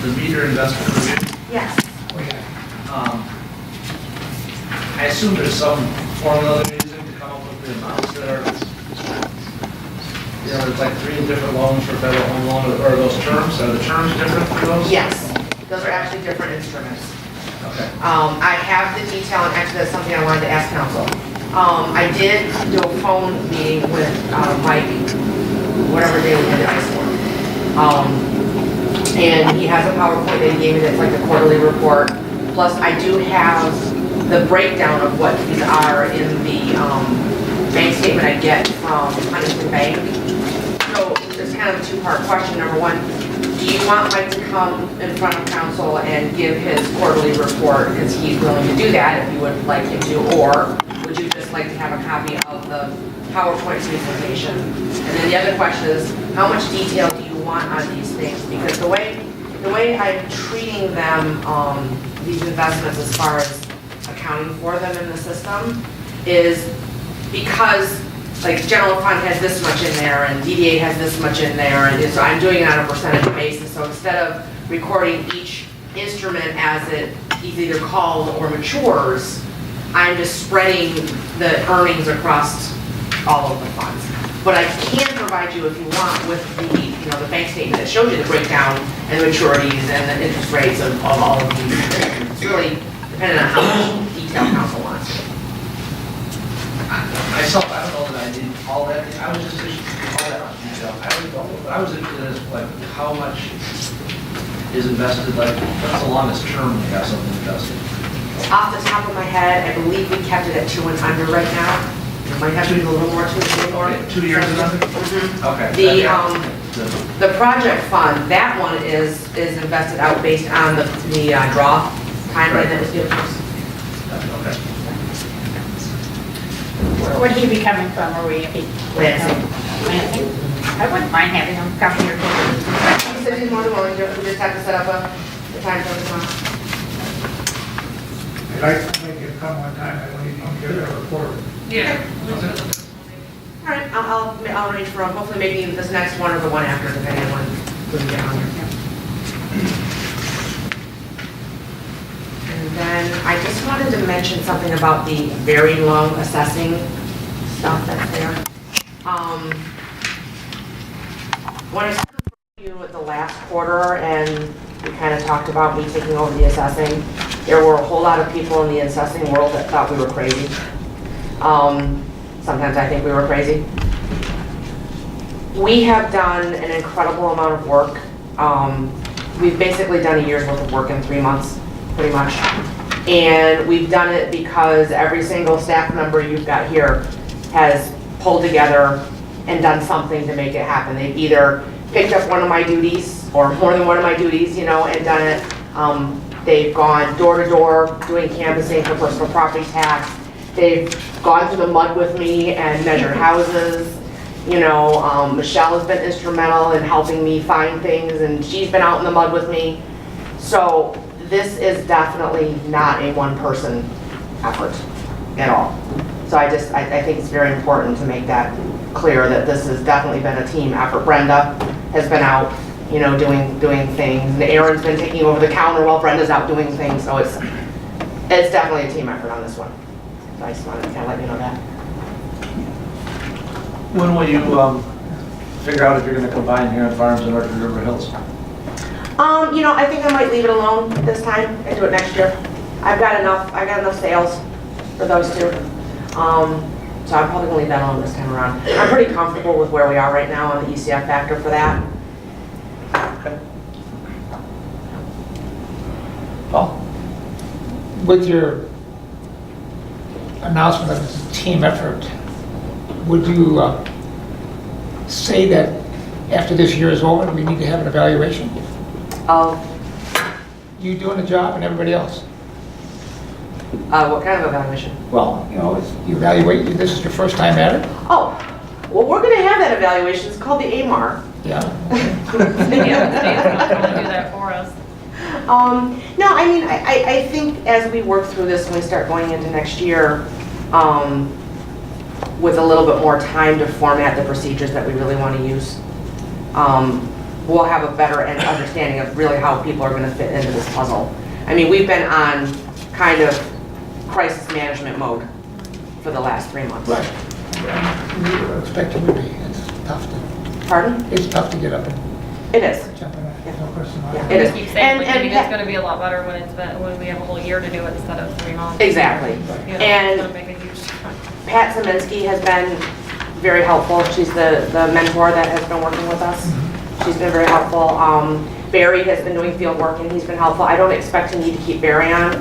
the meter investment review. Yes. I assume there's some formula they're using to come up with the amounts that are, there's like 3 different loans for federal home loan, or those terms, are the terms different for those? Yes, those are actually different instruments. Okay. I have the detail, and actually that's something I wanted to ask council. I did do a phone meeting with Mike, whatever day we had the ice storm. And he has a PowerPoint that he gave me that's like the quarterly report. Plus, I do have the breakdown of what these are in the bank statement I get from Huntington Bank. So there's kind of a two-part question. Number one, do you want Mike to come in front of council and give his quarterly report, because he's willing to do that if you would like him to, or would you just like to have a copy of the PowerPoint presentation? And then the other question is, how much detail do you want on these things? Because the way I'm treating them, these investments as far as accounting for them in the system, is because like general fund has this much in there and DDA has this much in there, and so I'm doing it on a percentage basis. So instead of recording each instrument as it is either called or matures, I'm just spreading the earnings across all of the funds. But I can provide you, if you want, with the the bank statement that shows you the breakdown and the maturities and the interest rates of all of these. It's really depending on how much detail council wants. Myself, I don't know that I did all that. I was just all that on detail. I don't know, but I was interested in like how much is invested, like what's the longest term we have something invested? Off the top of my head, I believe we kept it at 2 and under right now. It might have to be a little more, 2 and more. Okay, 2 years and under? Mhm. Okay. The project fund, that one is invested out based on the draw timeline that was given to us. Okay. Where would he be coming from, or would he be? Lansing. Lansing? I wouldn't mind having him come here too. He said he's more than willing to, we just have to set up a time for tomorrow. I'd like to make it come one time, I don't even get a report. Yeah. All right, I'll arrange for him, hopefully maybe this next one or the one after, depending on when we get on here. And then I just wanted to mention something about the very long assessing stuff that's there. When I spoke to you at the last quarter and we kind of talked about me taking over the assessing, there were a whole lot of people in the assessing world that thought we were crazy. Sometimes I think we were crazy. We have done an incredible amount of work. We've basically done a year's worth of work in 3 months, pretty much. And we've done it because every single staff member you've got here has pulled together and done something to make it happen. They've either picked up one of my duties or more than one of my duties, and done it. They've gone door to door doing canvassing for personal property tax. They've gone through the mud with me and measured houses. Michelle has been instrumental in helping me find things, and she's been out in the mud with me. So this is definitely not a one-person effort at all. So I think it's very important to make that clear that this has definitely been a team effort. Brenda has been out, doing things, and Aaron's been taking over the counter while Brenda's out doing things. So it's definitely a team effort on this one. So I just wanted to kind of let you know that. When will you figure out if you're going to combine Heron Farms and Orchard River Hills? I think I might leave it alone this time and do it next year. I got enough sales for those two. So I'm probably gonna leave that alone this time around. I'm pretty comfortable with where we are right now on the ECF factor for that. Okay. Well, with your announcement of this team effort, would you say that after this year is over, we need to have an evaluation? You doing the job and everybody else? What kind of evaluation? Well, you evaluate, this is your first time at it? Oh, well, we're gonna have that evaluation. It's called the AMAR. Yeah. Yeah, the state's not going to do that for us. No, I mean, I think as we work through this and we start going into next year, with a little bit more time to format the procedures that we really want to use, we'll have a better understanding of really how people are gonna fit into this puzzle. I mean, we've been on kind of crisis management mode for the last 3 months. Right. We expect it would be. It's tough to, Pardon? it's tough to get up and It is. jump in that. No question about Yeah, it. it is. Keep saying, like, And maybe Pat- it's gonna be a lot better when when we have a whole year to do it instead of 3 months. Exactly. You know, And- it's gonna make a huge difference. Pat Zeminski has been very helpful. She's the mentor that has been working with us. She's been very helpful. Barry has been doing field work and he's been helpful. I don't expect to need to keep Barry on,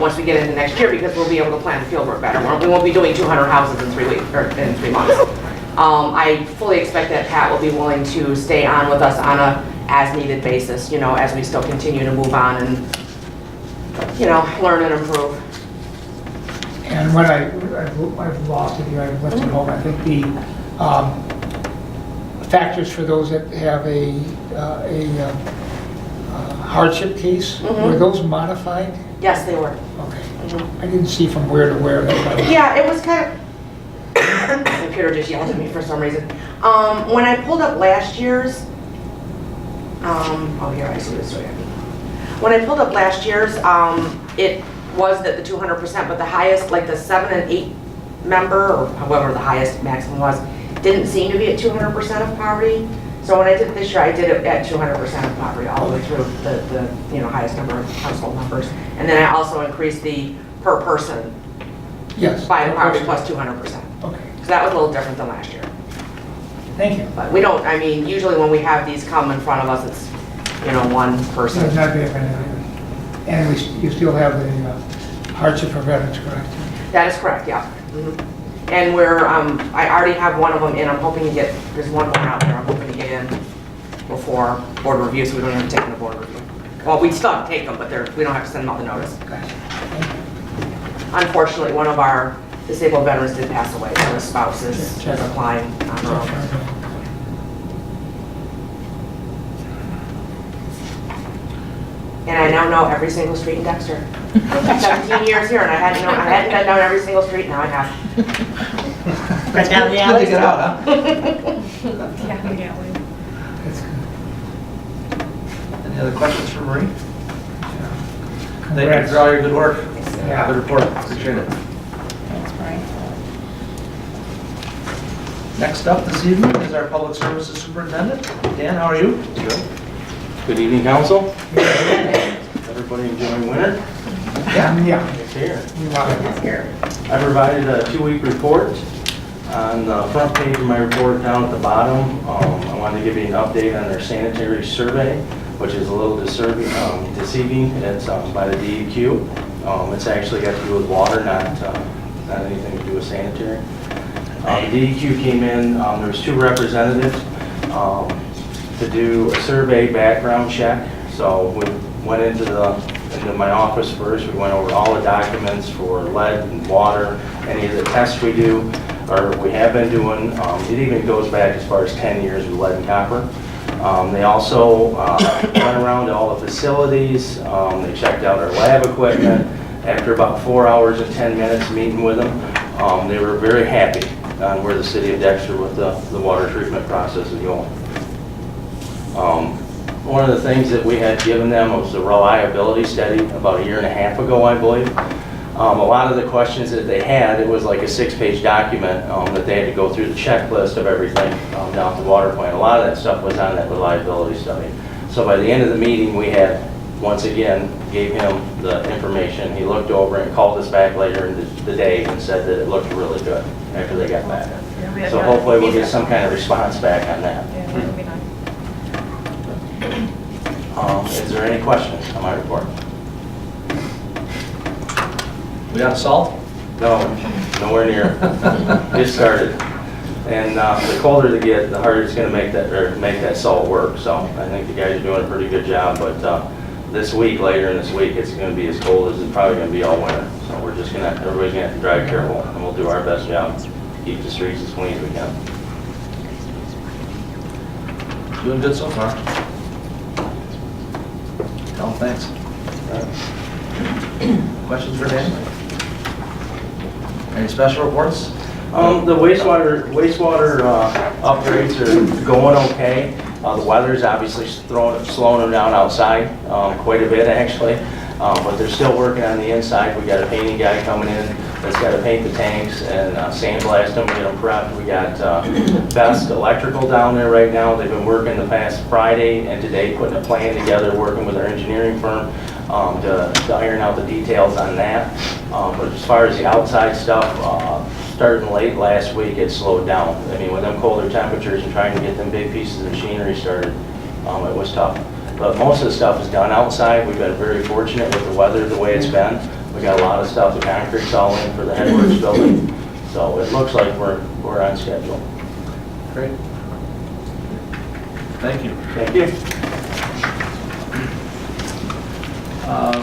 once we get into next year because we'll be able to plan the field work better. We won't be doing 200 houses in 3 weeks, or in 3 months. I fully expect that Pat will be willing to stay on with us on a as-needed basis, as we still continue to move on and, learn and improve. And when I've lost it here, I've left it home, I think the factors for those that have a hardship case, were those modified? Yes, they were. Okay. Mhm. I didn't see from where to where that was. Yeah, it was kind of, my computer just yelled at me for some reason. When I pulled up last year's, here, I see this right here. When I pulled up last year's, it was that the 200%, but the highest, like the 7 and 8 member, or however the highest maximum was, didn't seem to be at 200% of poverty. So when I did it this year, I did it at 200% of poverty, all the way through the highest number of household members. And then I also increased the per person Yes. by poverty plus 200%. Okay, So that was a little different than last year. thank you. But we don't, usually when we have these come in front of us, it's, one So person. it's not big, and you still have the hardship for veterans, correct? That is correct, yeah. Mhm. And I already have one of them in, I'm hoping to get, there's one more out there, I'm hoping to get in before board review, so we don't have to take them to board review. Well, we still have to take them, but we don't have to send them out the notice. Gotcha. Thank you. Unfortunately, one of our disabled veterans did pass away, so his spouse is applying on her own. And I now know every single street in Dexter. 17 years here, and I hadn't been down every single street, now I have. Right down the Good alley. to get out, huh? Yeah, yeah. That's good. Any other questions for Marie? Thank you Congrats. for all your good work. Yeah. Good report, appreciate it. Thanks, Brian. Next up this evening is our Public Services Superintendent. Dan, how are you? Good evening, council. Everybody enjoying winter? Yeah. It's here. We want it. It's here. I provided a 2-week report. On the front page of my report, down at the bottom, I wanted to give you an update on their sanitary survey, which is a little deceiving. It's by the DEQ. It's actually got to do with water, not anything to do with sanitary. The DEQ came in, there was 2 representatives to do a survey background check. So we went into my office first. We went over all the documents for lead and water, any of the tests we do, or we have been doing. It even goes back as far as 10 years with lead and copper. They also went around to all the facilities. They checked out our lab equipment. After about 4 hours and 10 minutes meeting with them, they were very happy on where the city of Dexter with the water treatment process is going. One of the things that we had given them was a reliability study about 1.5 years ago, I believe. A lot of the questions that they had, it was like a 6-page document that they had to go through the checklist of everything down at the water plant. A lot of that stuff was on that reliability study. So by the end of the meeting, we had, once again, gave him the information. He looked over and called us back later in the day and said that it looked really good after they got back. Yeah, we had So good hopefully we'll get feedback. some kind of response back on that. Yeah, that would be nice. Is there any questions on my report? We out of salt? No, nowhere near. Just started. And the colder they get, the harder it's going to make that salt work. So I think the guys are doing a pretty good job. But later in this week, it's going to be as cold as it's probably going to be all winter. So everybody's going to have to drive careful, and we'll do our best job to keep the streets as clean as we can. Doing good so far. Tell them thanks. Questions for Dan? Any special reports? The wastewater upgrades are going okay. The weather's obviously slowing them down outside quite a bit, actually. But they're still working on the inside. We got a painting guy coming in that's got to paint the tanks and sandblast them, get them prepped. We got Best Electrical down there right now. They've been working the past Friday and today, putting a plan together, working with our engineering firm to iron out the details on that. But as far as the outside stuff, starting late last week, it slowed down. I mean, with them colder temperatures and trying to get them big pieces of machinery started, it was tough. But most of the stuff is done outside. We've been very fortunate with the weather the way it's been. We got a lot of stuff, the concrete's all in for the headworks building. So it looks like we're on schedule. Great. Thank you. Thank you.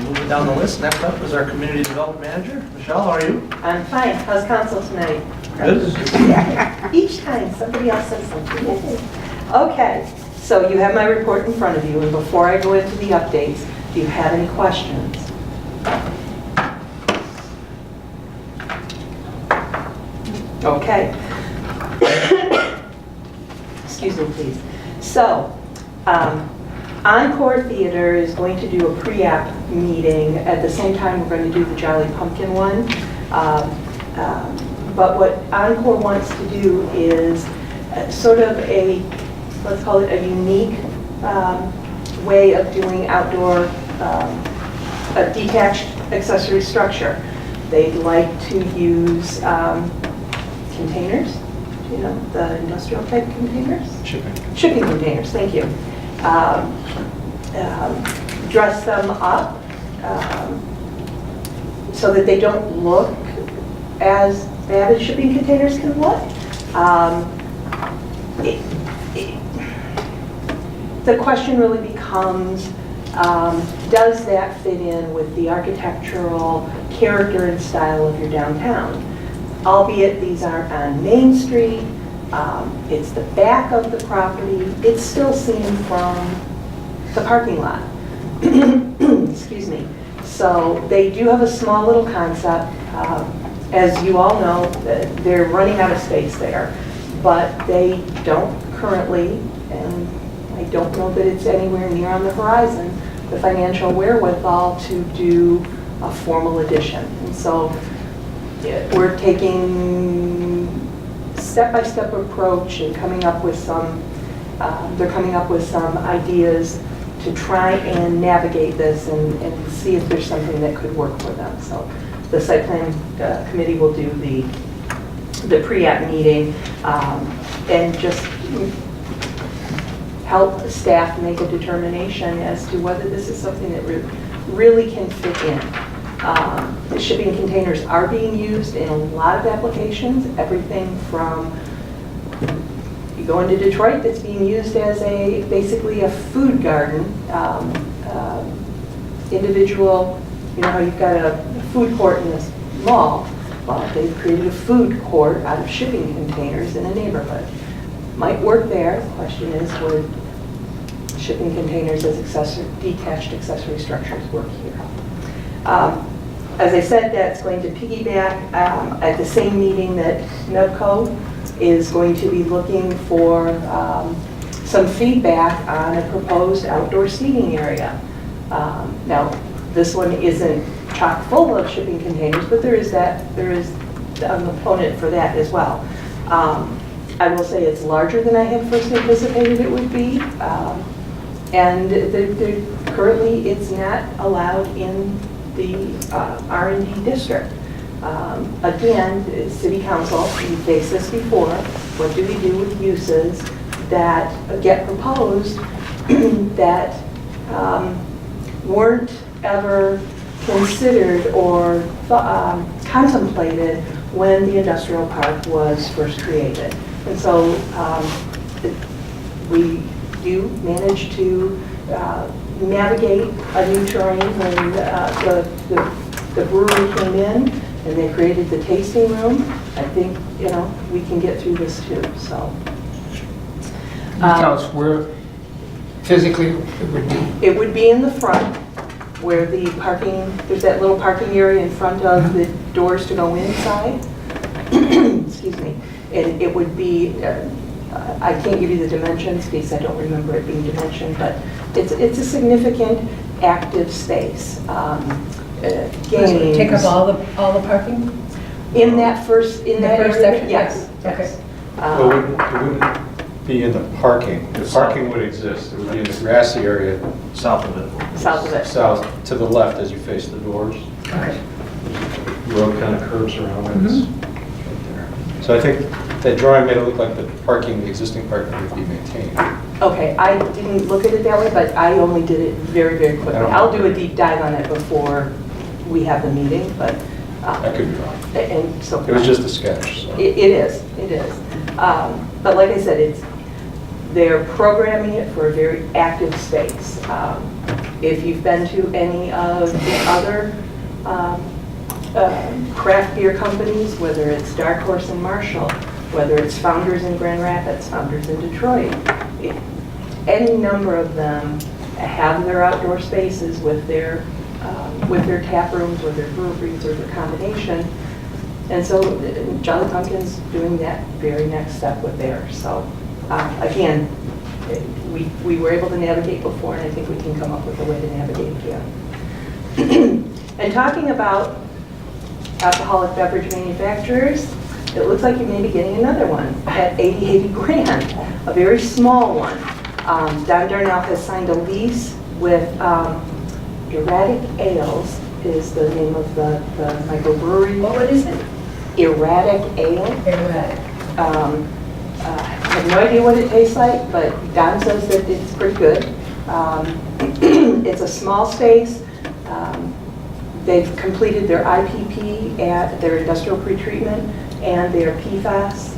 Moving down the list, next up is our Community Development Manager. Michelle, how are you? I'm fine. How's council tonight? Good. Each time somebody else says something. Okay, so you have my report in front of you, and before I go into the updates, do you have any questions? Okay. Excuse me, please. So, Encore Theater is going to do a pre-app meeting. At the same time, we're going to do the Jolly Pumpkin one. But what Encore wants to do is sort of a, let's call it a unique way of doing outdoor, a detached accessory structure. They'd like to use containers, you know, the industrial type containers? Shipping containers, thank you. Dress them up so that they don't look as bad as shipping containers can look. The question really becomes, does that fit in with the architectural character and style of your downtown? Albeit these aren't on Main Street, it's the back of the property, it's still seen from the parking lot. Excuse me. So they do have a small little concept. As you all know, they're running out of space there, but they don't currently, and I don't know that it's anywhere near on the horizon, the financial wherewithal to do a formal addition. And so we're taking step-by-step approach and coming up with some, they're coming up with some ideas to try and navigate this and see if there's something that could work for them. So the site plan committee will do the pre-app meeting and just help staff make a determination as to whether this is something that really can fit in. The shipping containers are being used in a lot of applications, everything from, you go into Detroit, that's being used as basically a food garden. Individual, you know how you've got a food court in this mall? Well, they've created a food court out of shipping containers in a neighborhood. Might work there. The question is, would shipping containers as detached accessory structures work here? As I said, that's going to piggyback at the same meeting that NUBCO is going to be looking for some feedback on a proposed outdoor seating area. Now, this one isn't chock full of shipping containers, but there is a component for that as well. I will say it's larger than I had first anticipated it would be, and currently it's not allowed in the R&D district. Again, City Council, we faced this before, what do we do with uses that get proposed that weren't ever considered or contemplated when the industrial park was first created? And so we do manage to navigate a new terrain when the brewery came in and they created the tasting room. I think, you know, we can get through this too, so. Can you tell us where physically it would be? It would be in the front where the parking, there's that little parking area in front of the doors to go inside. Excuse me. And it would be I can't give you the dimensions because I don't remember it being dimensioned, but it's a significant active space. Games. Take up all the parking? In that first, in The that first area? section? Yes, Okay. yes. Well, it wouldn't be in the parking. The parking would exist. It would be in the grassy area South of it. South of it. south to the left as you face the doors. Okay. Road kind of curves around it. It's right there. So I think that drawing made it look like the parking, the existing parking would be maintained. Okay, I didn't look at it that way, but I only did it very, very quickly. I don't I'll do a remember. deep dive on it before we have the meeting, but, I could be wrong. and so. It was just a sketch. So. It is. But like I said, they're programming it for a very active space. If you've been to any of the other craft beer companies, whether it's Dark Horse in Marshall, whether it's Founders in Grand Rapids, Founders in Detroit, any number of them have their outdoor spaces with their tap rooms or their breweries or their combination. And so Jolly Pumpkin's doing that very next step with theirs. So again, we were able to navigate before, and I think we can come up with a way to navigate again. And talking about alcoholic beverage manufacturers, it looks like you may be getting another one at 8080 Grand, a very small one. Don Darnell has signed a lease with Erratic Ales, is the name of the microbrewery. What is it? Erratic Ale. Erratic. I have no idea what it tastes like, but Don says that it's pretty good. It's a small space. They've completed their IPP at their industrial pretreatment and their PFAS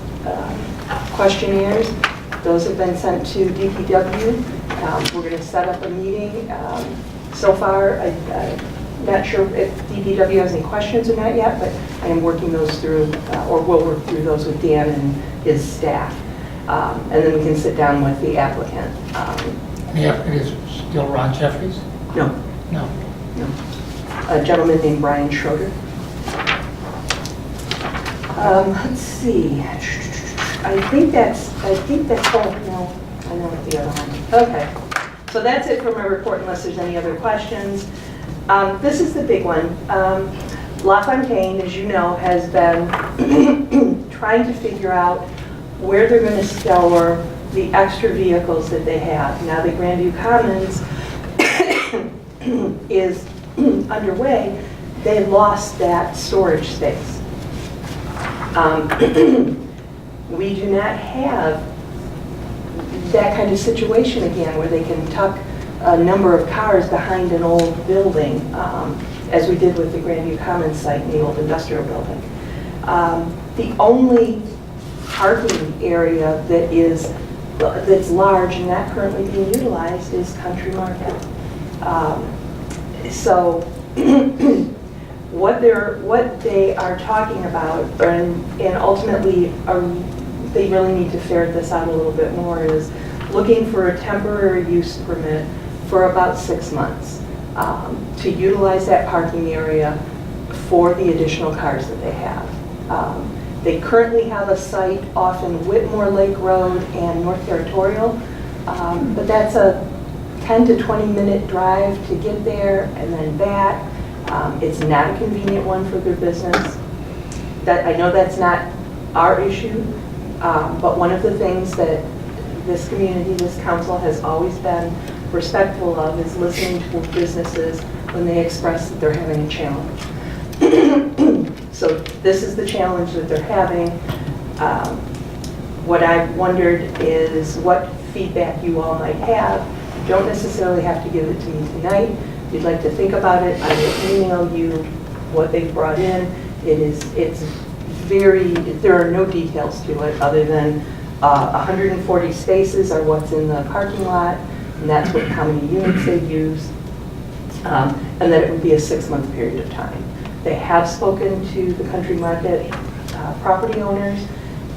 questionnaires. Those have been sent to DPW. We're going to set up a meeting. So far, I'm not sure if DPW has any questions or not yet, but I am working those through, or will work through those with Dan and his staff. And then we can sit down with the applicant. The applicant is still Ron Jeffries? No, No. no. A gentleman named Brian Schroeder. Let's see. I think that's, oh, no, I know what the other one. Okay. So that's it for my report unless there's any other questions. This is the big one. LaFontaine, as you know, has been trying to figure out where they're going to store the extra vehicles that they have. Now that Grandview Commons is underway, they lost that storage space. We do not have that kind of situation again where they can tuck a number of cars behind an old building, as we did with the Grandview Commons site in the old industrial building. The only parking area that's large and not currently being utilized is Country Market. So what they are talking about, and ultimately they really need to ferret this out a little bit more, is looking for a temporary use permit for about 6 months to utilize that parking area for the additional cars that they have. They currently have a site off in Whitmore Lake Road and North Territorial, but that's a 10 to 20 minute drive to get there and then back. It's not a convenient one for their business. I know that's not our issue, but one of the things that this community, this council has always been respectful of is listening to businesses when they express that they're having a challenge. So this is the challenge that they're having. What I've wondered is what feedback you all might have. You don't necessarily have to give it to me tonight. If you'd like to think about it, I will email you what they've brought in. It's very, there are no details to it other than 140 spaces are what's in the parking lot, and that's how many units they use, and that it would be a 6-month period of time. They have spoken to the Country Market property owners,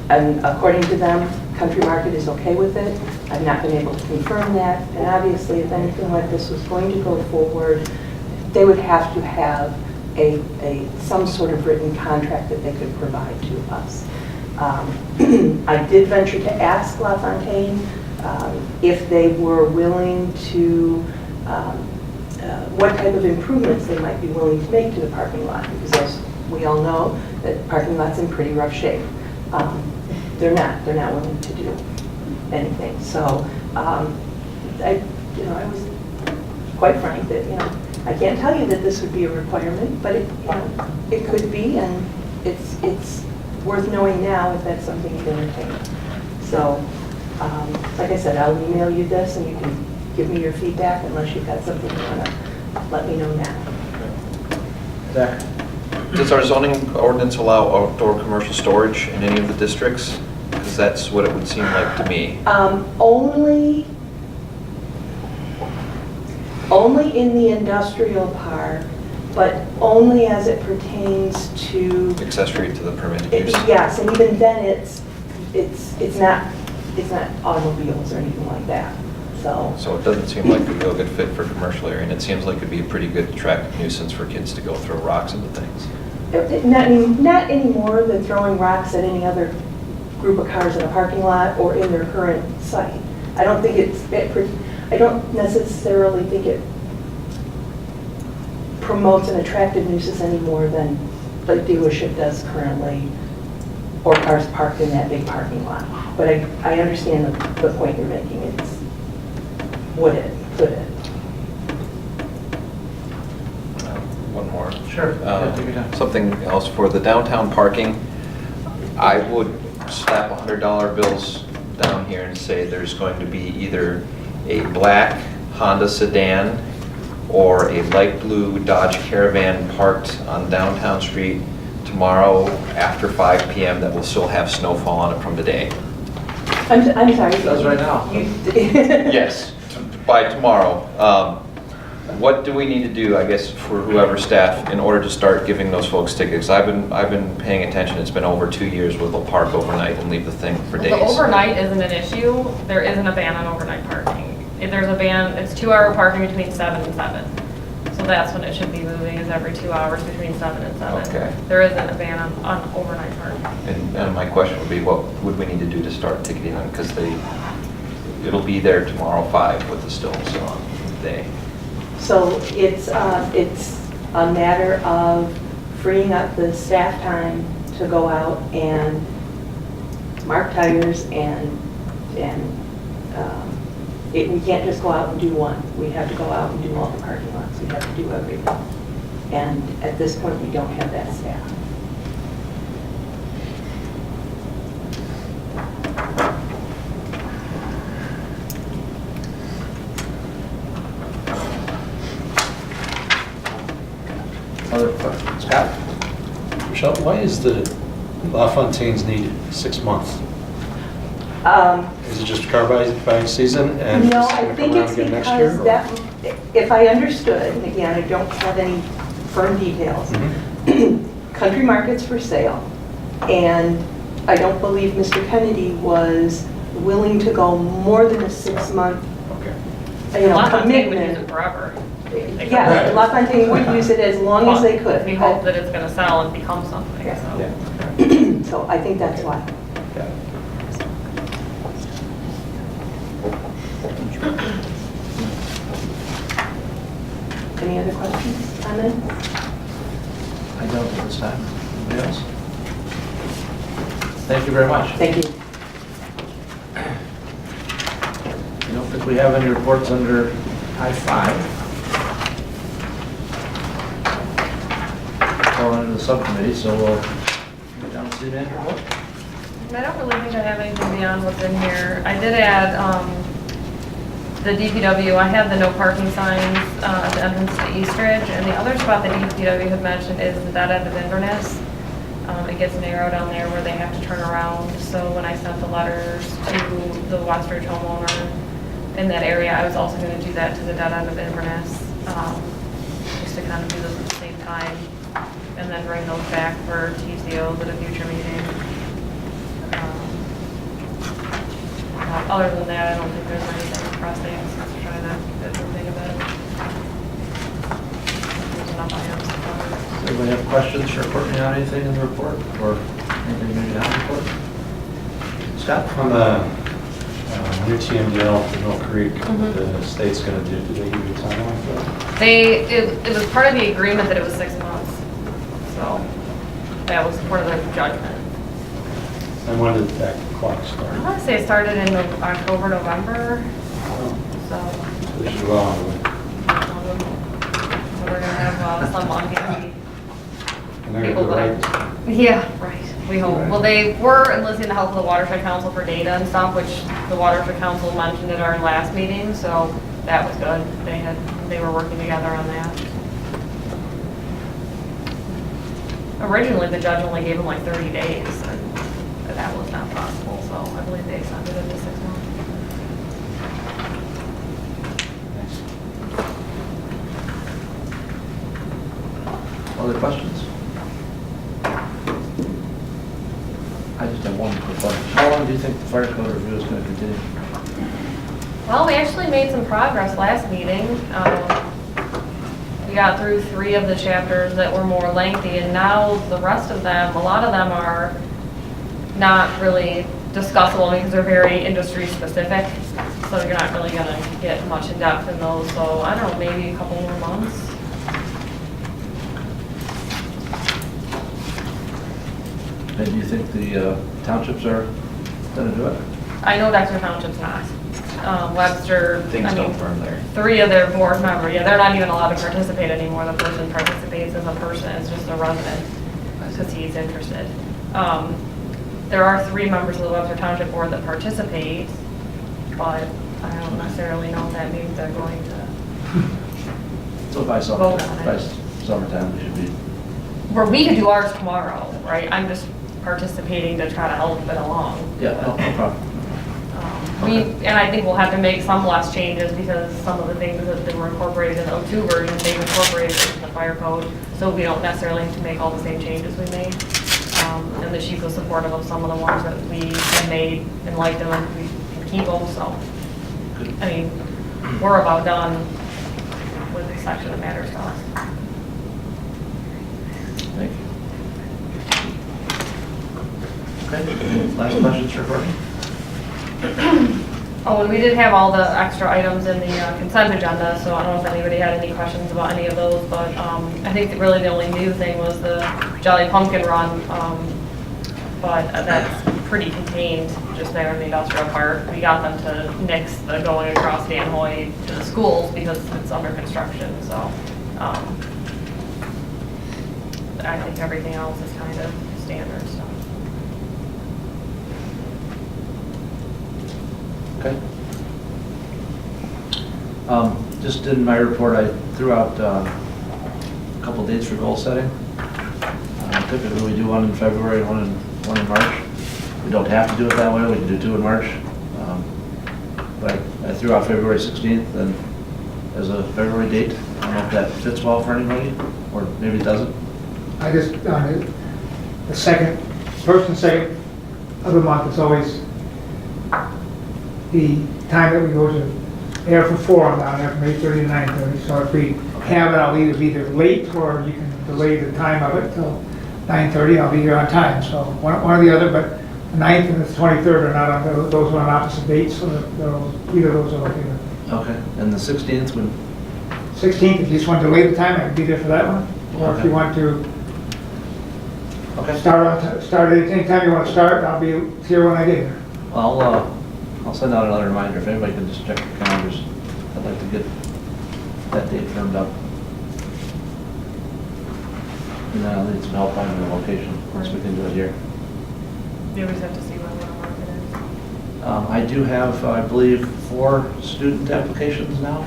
and according to them, Country Market is okay with it. I've not been able to confirm that, and obviously if anything like this was going to go forward, they would have to have some sort of written contract that they could provide to us. I did venture to ask LaFontaine if they were willing to, what type of improvements they might be willing to make to the parking lot, because as we all know, that parking lot's in pretty rough shape. They're not willing to do anything. So I was quite frank that, I can't tell you that this would be a requirement, but it could be, and it's worth knowing now if that's something you entertain. So, like I said, I'll email you this and you can give me your feedback unless you've got something you want to let me know now. Zach? Does our zoning ordinance allow outdoor commercial storage in any of the districts? Because that's what it would seem like to me. Only in the industrial park, but only as it pertains to. Accessory to the permitted use? Yes, and even then it's not automobiles or anything like that, so. So it doesn't seem like a real good fit for commercial area, and it seems like it'd be a pretty good attractive nuisance for kids to go throw rocks into things. Not any more than throwing rocks at any other group of cars in a parking lot or in their current site. I don't necessarily think it promotes an attractive nuisance any more than the dealership does currently, or cars parked in that big parking lot. But I understand the point you're making. It's, would it, could it? One more. Sure. Yeah, take your time. Something else for the downtown parking. I would slap $100 bills down here and say there's going to be either a black Honda sedan or a light blue Dodge Caravan parked on downtown street tomorrow after 5 p.m. that will still have snowfall on it from today. I'm sorry. It does right now. Yes, by tomorrow. What do we need to do, I guess, for whoever staff in order to start giving those folks tickets? I've been paying attention. It's been over 2 years where they'll park overnight and leave the thing for days. The overnight isn't an issue. There isn't a ban on overnight parking. If there's a ban, it's 2-hour parking between 7 and 7. So that's when it should be moving, is every 2 hours between 7 and 7. Okay. There isn't a ban on overnight parking. And my question would be, what would we need to do to start ticketing them? Because it'll be there tomorrow 5 with the still on the day. So it's a matter of freeing up the staff time to go out and mark tires we can't just go out and do one. We have to go out and do all the parking lots. We have to do everything. And at this point, we don't have that staff. Other questions? Scott? Michelle, why is the LaFontaine's need 6 months? Is it just car buying season and No, it's I gonna think come it's around again next year? because or- that, if I understood, and again, I don't have any firm details, country markets for sale, and I don't believe Mr. Kennedy was willing to go more than a 6-month, Okay. LaFontaine would use commitment. it forever. Yeah, Right. LaFontaine would use it as long as they could. We hope that it's gonna sell and become something, Yeah. so. Yeah. So I think that's why. Got it. Any other questions, comments? I don't at this time. Anybody else? Thank you very much. Thank you. I don't think we have any reports under I-5. Going into the subcommittee, so we'll go down to the manager report. I don't really think I have anything beyond what's in here. I did add, the DPW, I had the no parking signs at the entrance to Eastridge, and the other spot that DPW had mentioned is the dead end of Inverness. It gets narrow down there where they have to turn around, so when I sent the letters to the Westridge homeowner in that area, I was also gonna do that to the dead end of Inverness, just to kind of do this at the same time, and then bring those back for TCOs at a future meeting. Other than that, I don't think there's anything pressing, so I'm trying to get something about it. There's enough items to cover. Does anybody have questions for Courtney on anything in the report? Or Anything you got report? Scott? On the new TMDL for Mill Creek, Mhm. the state's going to do, did they give you a timeline for that? It was part of the agreement that it was 6 months. So that was part of the judgment. And when did that clock I start? want to say it started in October, November, so This is well on the way. we're going to have some on TV. And they're going to do it right. Yeah, right, we hope. Well, they were enlisting the help of the Watershed Council for data and stuff, which the Watershed Council mentioned at our last meeting, so that was good. They were working together on that. Originally, the judge only gave them like 30 days, and that was not possible, so I believe they extended it to 6 months. Other questions? I just have one quick question. How long do you think the fire code review is going to continue? Well, we actually made some progress last meeting. We got through 3 of the chapters that were more lengthy, and now the rest of them, a lot of them are not really discussable because they're very industry specific. So you're not really gonna get much in depth in those. So I don't know, maybe a couple more months. And do you think the townships are going to do it? I know Dexter Township's not. Webster, Things I don't mean, burn there. 3 of their board members, yeah, they're not even allowed to participate anymore. The person participates as a person, as just a resident, because he's interested. There are 3 members of the Webster Township Board that participate, but I don't necessarily know if that means they're going to. So by Vote summertime, on by it. summertime, we should be, Where we could do ours tomorrow, right? I'm just participating to try to help it along. yeah, no problem. And I think we'll have to make some less changes because some of the things that were incorporated in the O2 version, they've incorporated in the fire code, so we don't necessarily have to make all the same changes we made. And the chief was supportive of some of the ones that we had made and liked them, and we can keep them, so. I mean, we're about done with the section that matters to us. Thank you. Okay, last questions for Courtney? Oh, and we did have all the extra items in the consent agenda, so I don't know if anybody had any questions about any of those, but I think that really the only new thing was the Jolly Pumpkin Run, but that's pretty contained just there in the industrial park. We got them to nix the going across Dan Hoy to the schools because it's under construction, so I think everything else is kind of standard stuff. Okay. Just in my report, I threw out a couple dates for goal setting. Typically, we do one in February and one in March. We don't have to do it that way, we can do 2 in March. But I threw out February 16th and as a February date. I don't know if that fits well for anybody, or maybe it doesn't. I just, the first and second of the month is always the time that we go to air for forum down there from 8:30 to 9:30. So if we have it, I'll either be there late or you can delay the time of it till 9:30. I'll be here on time. So one or the other, but the 9th and the 23rd are not on, those are on opposite dates, so either of those are okay with me. Okay, and the 16th would, 16th, if you just want to delay the time, I can be there for that one. Or if you want to okay. start at any time you want to start, I'll be here when I get here. I'll send out another reminder, if anybody can just check your calendars. I'd like to get that date firmed up. And then I'll need some help finding the location, once we can do it here. You always have to see when we're marketing. I do have, I believe, 4 student applications now.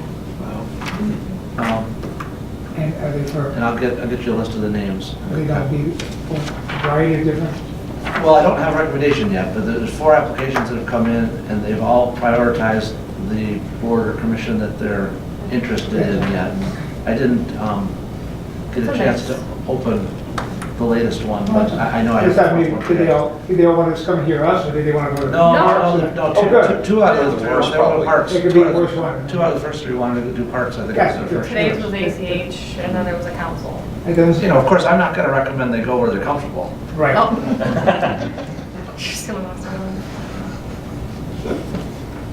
And are they for, And I'll get you a list of the names. are they going to be for a variety of different? Well, I don't have a recommendation yet, but there's 4 applications that have come in, and they've all prioritized the board or commission that they're interested in yet. I didn't get a chance to open the latest one, but I know I have. Does that mean, one did they all want us to come hear us, or did they want to go to? No, Parks? no, Oh, good. two out of the The three, worst they wanted probably. parks. It could be the worst one. Two out of the first three wanted to do parks, I think. Gotcha. was the first Today's choice. was ACH, and then there was a council. It doesn't, You know, of course, I'm not gonna recommend they go where they're comfortable. right. Oh. She's gonna lost her mind.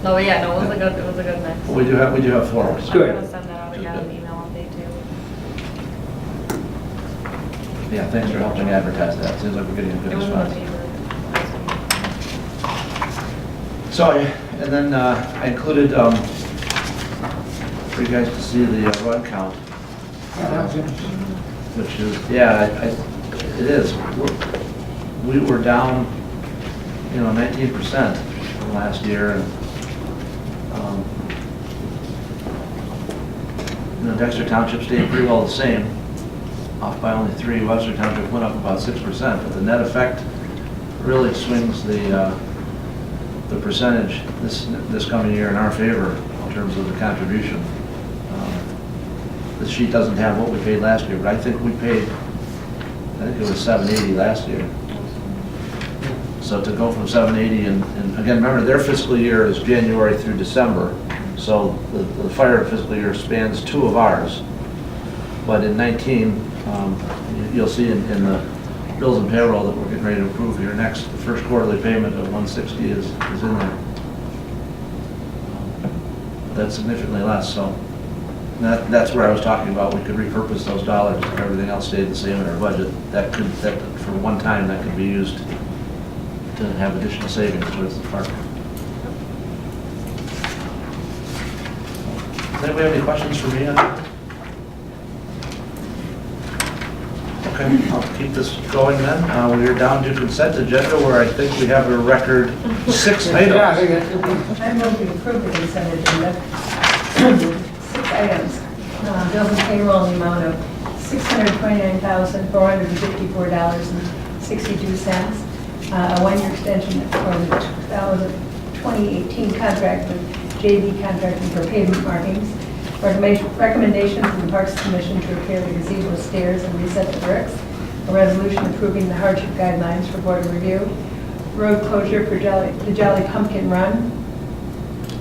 No, but yeah, no, it was a good mix. But we do have four. so- Good. I'm gonna send that out again, an email update too. Yeah, thanks for helping advertise that. Seems like we're getting a good It was in the response. paper. So, and then I included, for you guys to see the run count, Yeah, that was interesting. which is, yeah, it is. We were down, 19% from last year, and, Dexter Township stayed pretty well the same, off by only 3. Webster Township went up about 6%, but the net effect really swings the percentage this coming year in our favor in terms of the contribution. This sheet doesn't have what we paid last year, but I think it was $780 last year. So to go from $780, and again, remember, their fiscal year is January through December, so the fire fiscal year spans 2 of ours. But in 19, you'll see in the bills and payroll that we're getting ready to approve here next, the first quarterly payment of $160 is in there. That's significantly less, so that's where I was talking about. We could repurpose those dollars if everything else stayed the same in our budget. That for one time, that could be used to have additional savings towards the park. Does anybody have any questions for me on that? Okay, I'll keep this going then. We are down to consent agenda where I think we have a record 6 Yeah, I items. think that's, I move to approve the consent agenda. 6 items. Bills and payroll in the amount of $629,454.62. A 1-year extension for the 2018 contract with JV Contracting for pavement markings. Recommendations from the Parks Commission to repair the gazebo stairs and reset the bricks. A resolution approving the hardship guidelines for board review. Road closure for the Jolly Pumpkin Run.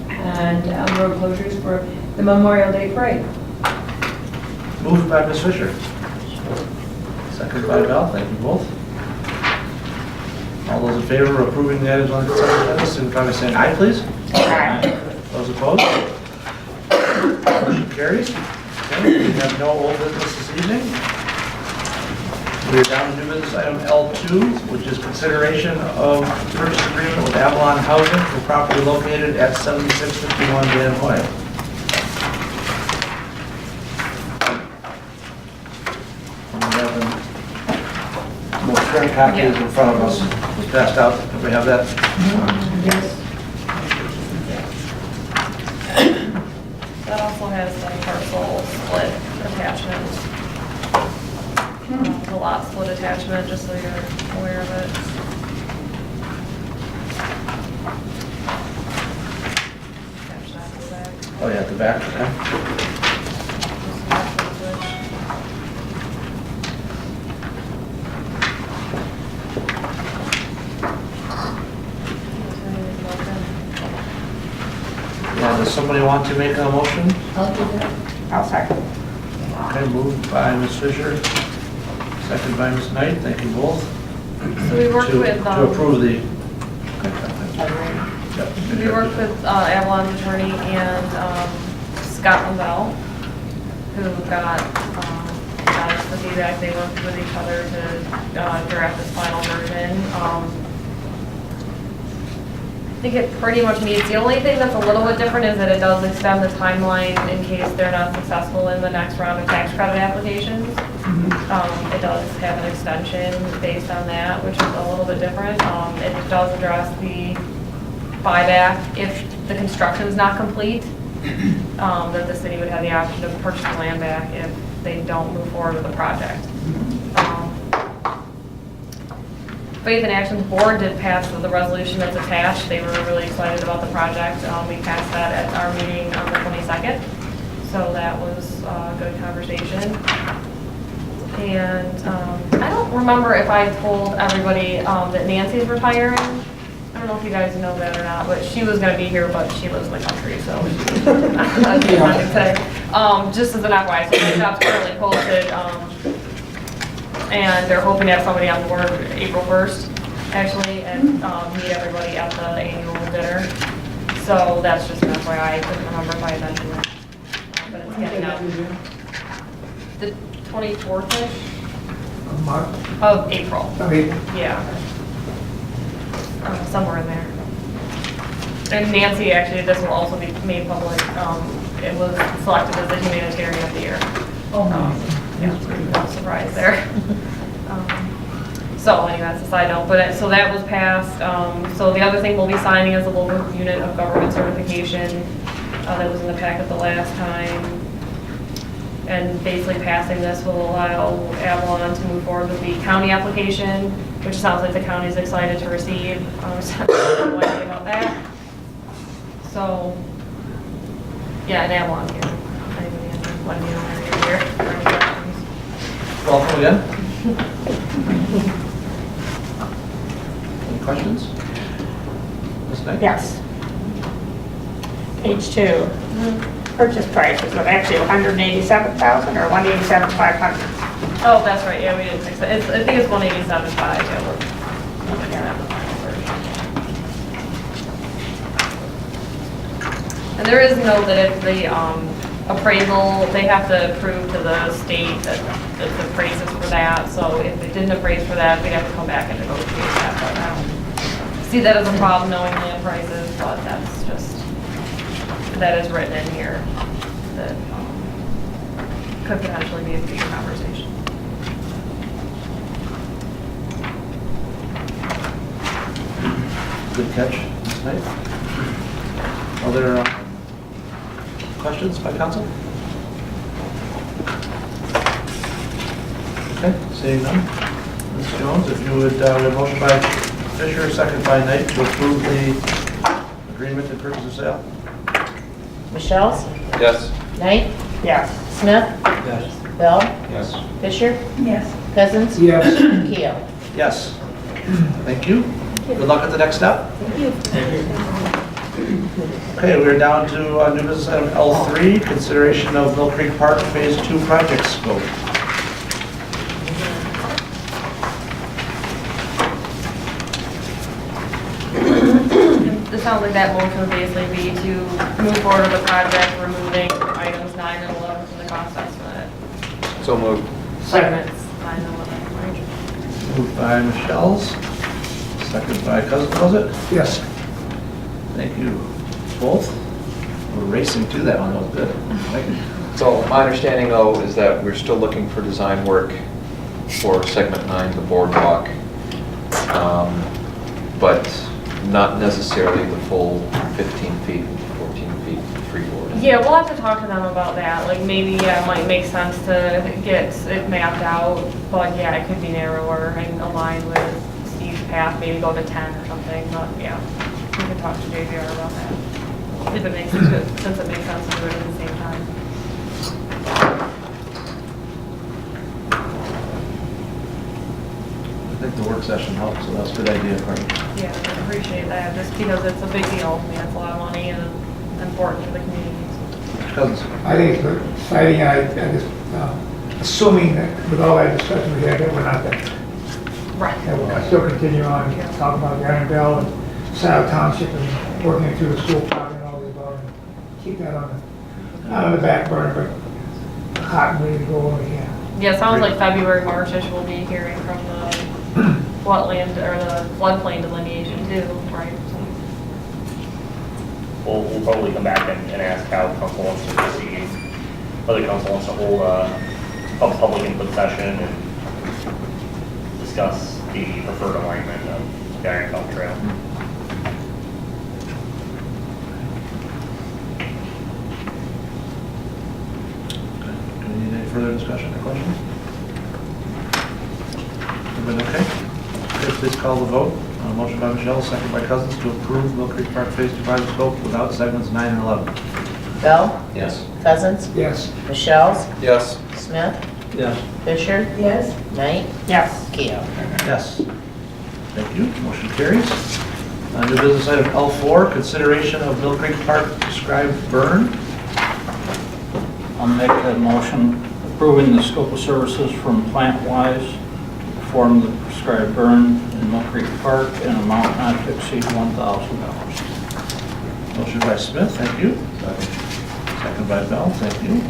And road closures for the Memorial Day Parade. Moved by Ms. Fisher. Second by Val, thank you both. All those in favor of approving the items on the consent agenda, signify by saying aye, please. Aye. Those opposed? Motion carries. Okay, we have no old business this evening. We are down to new business item L2, which is consideration of purchase agreement with Avalon Housing for property located at 7651 Dan Hoy. And we have the most current copy is in front of us, was passed out. Do we have that? Yes. That also has the parcel split attachment. The lot split attachment, just so you're aware of it. Attach that to the back. Oh, yeah, at the back, okay. Yeah, does somebody want to make a motion? I'll do that. I'll second. Okay, moved by Ms. Fisher, second by Ms. Knight, thank you both. So we worked To- with, To approve the. we worked with Avalon's attorney and Scott Lavelle, who got us the feedback. They worked with each other to draft this final version. I think it pretty much meets. The only thing that's a little bit different is that it does extend the timeline in case they're not successful in the next round of tax credit applications. It does have an extension based on that, which is a little bit different. It does address the buyback if the construction is not complete, that the city would have the option to purchase the land back if they don't move forward with the project. Faith and Action's board did pass the resolution that's attached. They were really excited about the project. We passed that at our meeting on the 22nd, so that was a good conversation. And I don't don't remember if I told everybody that Nancy's retiring. I don't know if you guys know that or not, but she was gonna be here, but she lives in the country, so she's not coming today. Just as an FYI, so the job's currently posted, and they're hoping to have somebody on board April 1st, actually, and meet everybody at the annual dinner. So that's just an FYI, I couldn't remember if I had mentioned that. But it's getting out. The 24th-ish Mark, of April. I mean, Yeah. Somewhere in there. And Nancy, actually, this will also be made public. It was selected as the humanitarian of the year. Oh, Yeah, no surprise there. So anyway, that's a side note, but so that was passed. So the other thing we'll be signing is the local unit of government certification that was in the packet the last time. And basically passing this will allow Avalon to move forward with the county application, which sounds like the county is excited to receive. So I'm happy about that. So, yeah, and Avalon here. Let me know when you're here for any questions. Welcome again. Any questions? Ms. Knight? Yes. Page 2. Purchase prices of actually 187,000 or 187,500. Oh, that's right, yeah, we didn't fix it. I think it's 187.5, yeah, we're looking at the final version. And there is no that if the appraisal, they have to prove to the state that it appraises for that, so if it didn't appraise for that, we'd have to come back and negotiate that, but I don't see that as a problem knowing land prices, but that's just, that is written in here, that could potentially be a future conversation. Good catch, Ms. Knight. Other questions by council? Okay, seeing none. Ms. Jones, if you would, we have a motion by Fisher, second by Knight to approve the agreement and purchase of sale. Michelle's, Yes. Knight, Yes. Smith, Yes. Bell, Yes. Fisher, yes. Cousins, yes, Keel. Yes. Thank you. Good luck at the next step. Okay, we're down to new business item L3, consideration of Mill Creek Park Phase 2 project scope. It sounds like that motion would basically be to move forward with the project, removing items 9 and 11 from the cost estimate. So moved. Segments 9 and 11, right? Moved by Michelle's, second by Cousins, was it? yes. Thank you both. We're racing through that one, that was good. Thank you. So my understanding though is that we're still looking for design work for segment 9, the boardwalk. But not necessarily the full 15 feet, 14 feet freeboard. Yeah, we'll have to talk to them about that. Like maybe it might make sense to get it mapped out, but yeah, it could be narrower and aligned with Steve's path, maybe go to 10 or something, but yeah, we can talk to JVR about that. If it makes sense, since it makes sense to do it at the same time. I think the work session helped, so that's a good idea, Courtney. Yeah, I appreciate that, just because it's a big deal. I mean, it's a lot of money and important to the community. Cousins? I think it's exciting, I just, assuming that with all that discussion we had, that we're not there. Right. That we'll still continue on, talk about the Iron Bell and South Township and working through the school project and all the above. And keep that on the back burner, but hot and ready to go when we can. Yeah, it sounds like February, March-ish, we'll be hearing from the wetland or the floodplain delineation too, right? We'll probably come back and ask how council wants to proceed, whether council wants to hold a public input session and discuss the preferred alignment of the Iron Belt Trail. Okay. Do we need any further discussion or questions? Everybody okay? Okay, please call the vote. Motion by Michelle, second by Cousins to approve Mill Creek Park Phase 2 project scope without segments 9 and 11. Bell, Yes. Cousins, Yes, Michelle's, Yes. Smith, Yes. Fisher? Yes. Knight? Yes. Keo? Yes. Thank you. Motion carries. New business item L4, consideration of Mill Creek Park prescribed burn. I'll make that motion approving the scope of services from Plant-Wise to perform the prescribed burn in Mill Creek Park in an amount not to exceed $1,000. Motion by Smith, thank you. Second by Bell, thank you.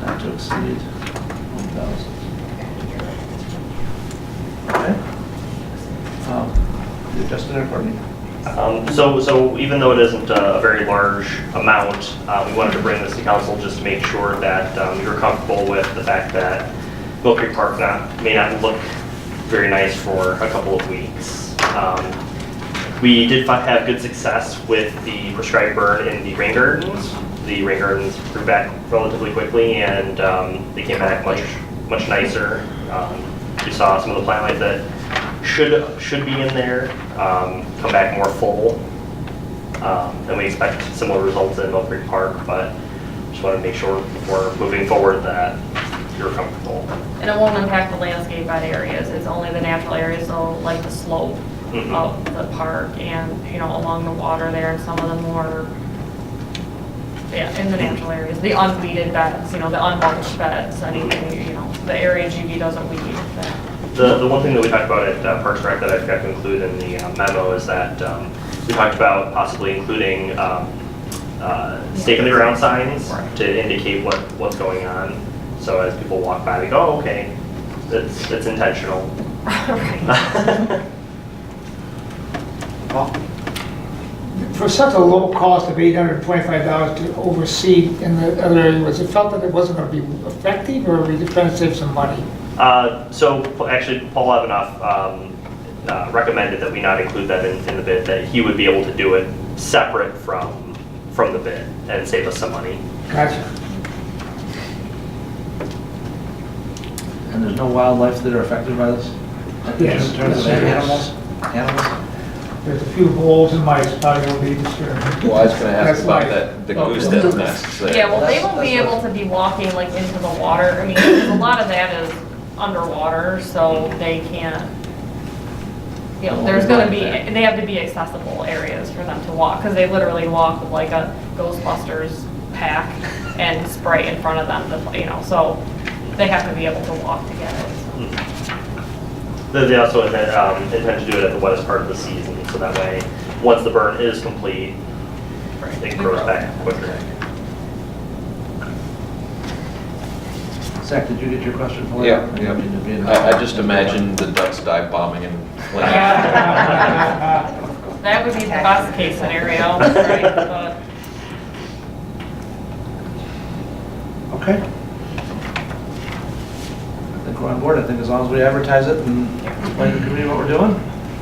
Not to exceed 1,000. Okay. You adjusted it for me? So even though it isn't a very large amount, we wanted to bring this to council just to make sure that you're comfortable with the fact that Mill Creek Park may not look very nice for a couple of weeks. We did have good success with the prescribed burn in the rain gardens. The rain gardens grew back relatively quickly, and they came back much nicer. We saw some of the plant life that should be in there come back more full, and we expect similar results in Mill Creek Park, but just want to make sure before moving forward that you're comfortable. And it won't impact the landscape-bed areas, it's only the natural areas, so like the slope of the park and, you know, along the water there and some of the more, in the natural areas, the unweeded beds, you know, the unmulched beds, anything, you know, the area GB doesn't weed. The one thing that we talked about at Parks Rec that I forgot to include in the memo is that we talked about possibly including stake in the ground signs to indicate what's going on. So as people walk by, they go, oh, okay, it's intentional. Well, for such a low cost of $825 to oversee in the other area, was it felt that it wasn't going to be effective, or were we just trying to save some money? So actually, Paul Evanoff recommended that we not include that in the bid, that he would be able to do it separate from the bid and save us some money. Gotcha. And there's no wildlife that are affected by this? Yes. In terms of animals? There's a few voles and mice probably will be disturbed. Well, I was gonna ask That's about life. that, the goose that nests there. Yeah, well, they won't be able to be walking like into the water, I mean, 'cause a lot of that is underwater, so they can't, you know, there's gonna be, they have to be accessible areas for them to walk, because they literally walk with like a Ghostbusters pack and spray in front of them, you know, so they have to be able to walk to get it. They also intend to do it at the wettest part of the season, so that way, once the burn is complete, it grows back quicker. Zach, did you get your question for Yeah, I just imagine the ducks dive bombing and flying. That would be the best case scenario, right, but. Okay. I think we're on board. I think as long as we advertise it and explain to the community what we're doing,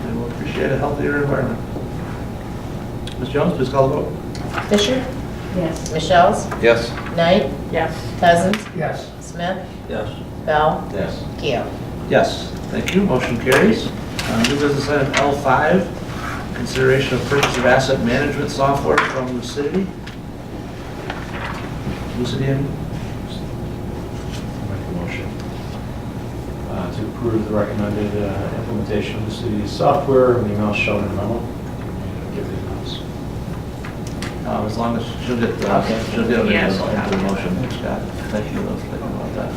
they will appreciate a healthier environment. Ms. Jones, please call the vote. Fisher? Yes. Michelle's? Yes. Knight? Yes. Cousins? Yes. Smith? Yes. Bell? Yes. Keo? Yes, thank you. Motion carries. New business item L5, consideration of purchase of asset management software from Lucidity. Lucidity? Make a motion to approve the recommended implementation of the city's software, and the email shown in the memo. Give the emails. As long as she'll get the, she'll get it into the motion. Scott, thank you. Let's think about that.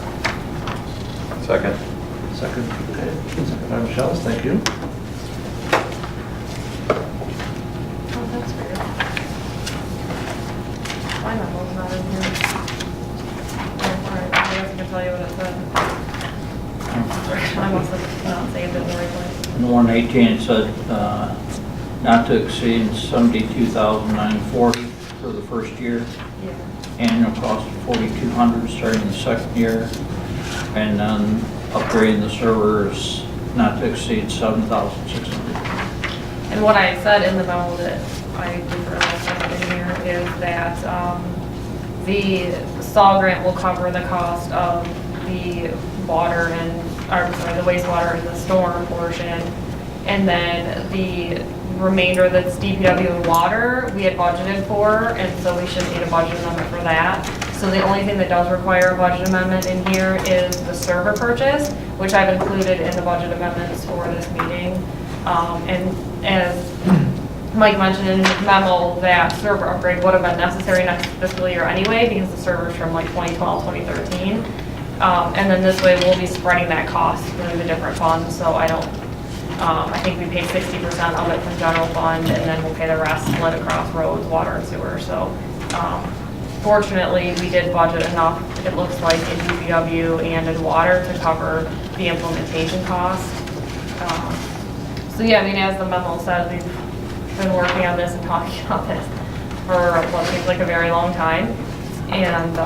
Second. Second, okay. Second by Michelle, thank you. Oh, that's weird. My memo's not in here. Oh, all right, I guess I can tell you what it said. I must have not saved it in the right place. In 118, it said not to exceed $72,940 for the first year. Yeah. Annual cost of $4,200 starting the second year. And then upgrading the servers not to exceed $7,600. And what I said in the memo that I didn't realize I had in here is that the SAW grant will cover the cost of the water and, or sorry, the wastewater and the storm portion. And then the remainder that's DPW and water, we had budgeted for, and so we shouldn't need a budget number for that. So the only thing that does require a budget amendment in here is the server purchase, which I've included in the budget amendments for this meeting. And as Mike mentioned in his memo, that server upgrade would have been necessary next fiscal year anyway, because the server's from like 2012, 2013. And then this way we'll be spreading that cost through the different funds, so I don't, I think we pay 60% of it from general fund, and then we'll pay the rest split across roads, water, and sewer. So fortunately, we did budget enough, it looks like, in DPW and in water to cover the implementation cost. So yeah, I mean, as the memo says, we've been working on this and talking about this for what seems like a very long time. And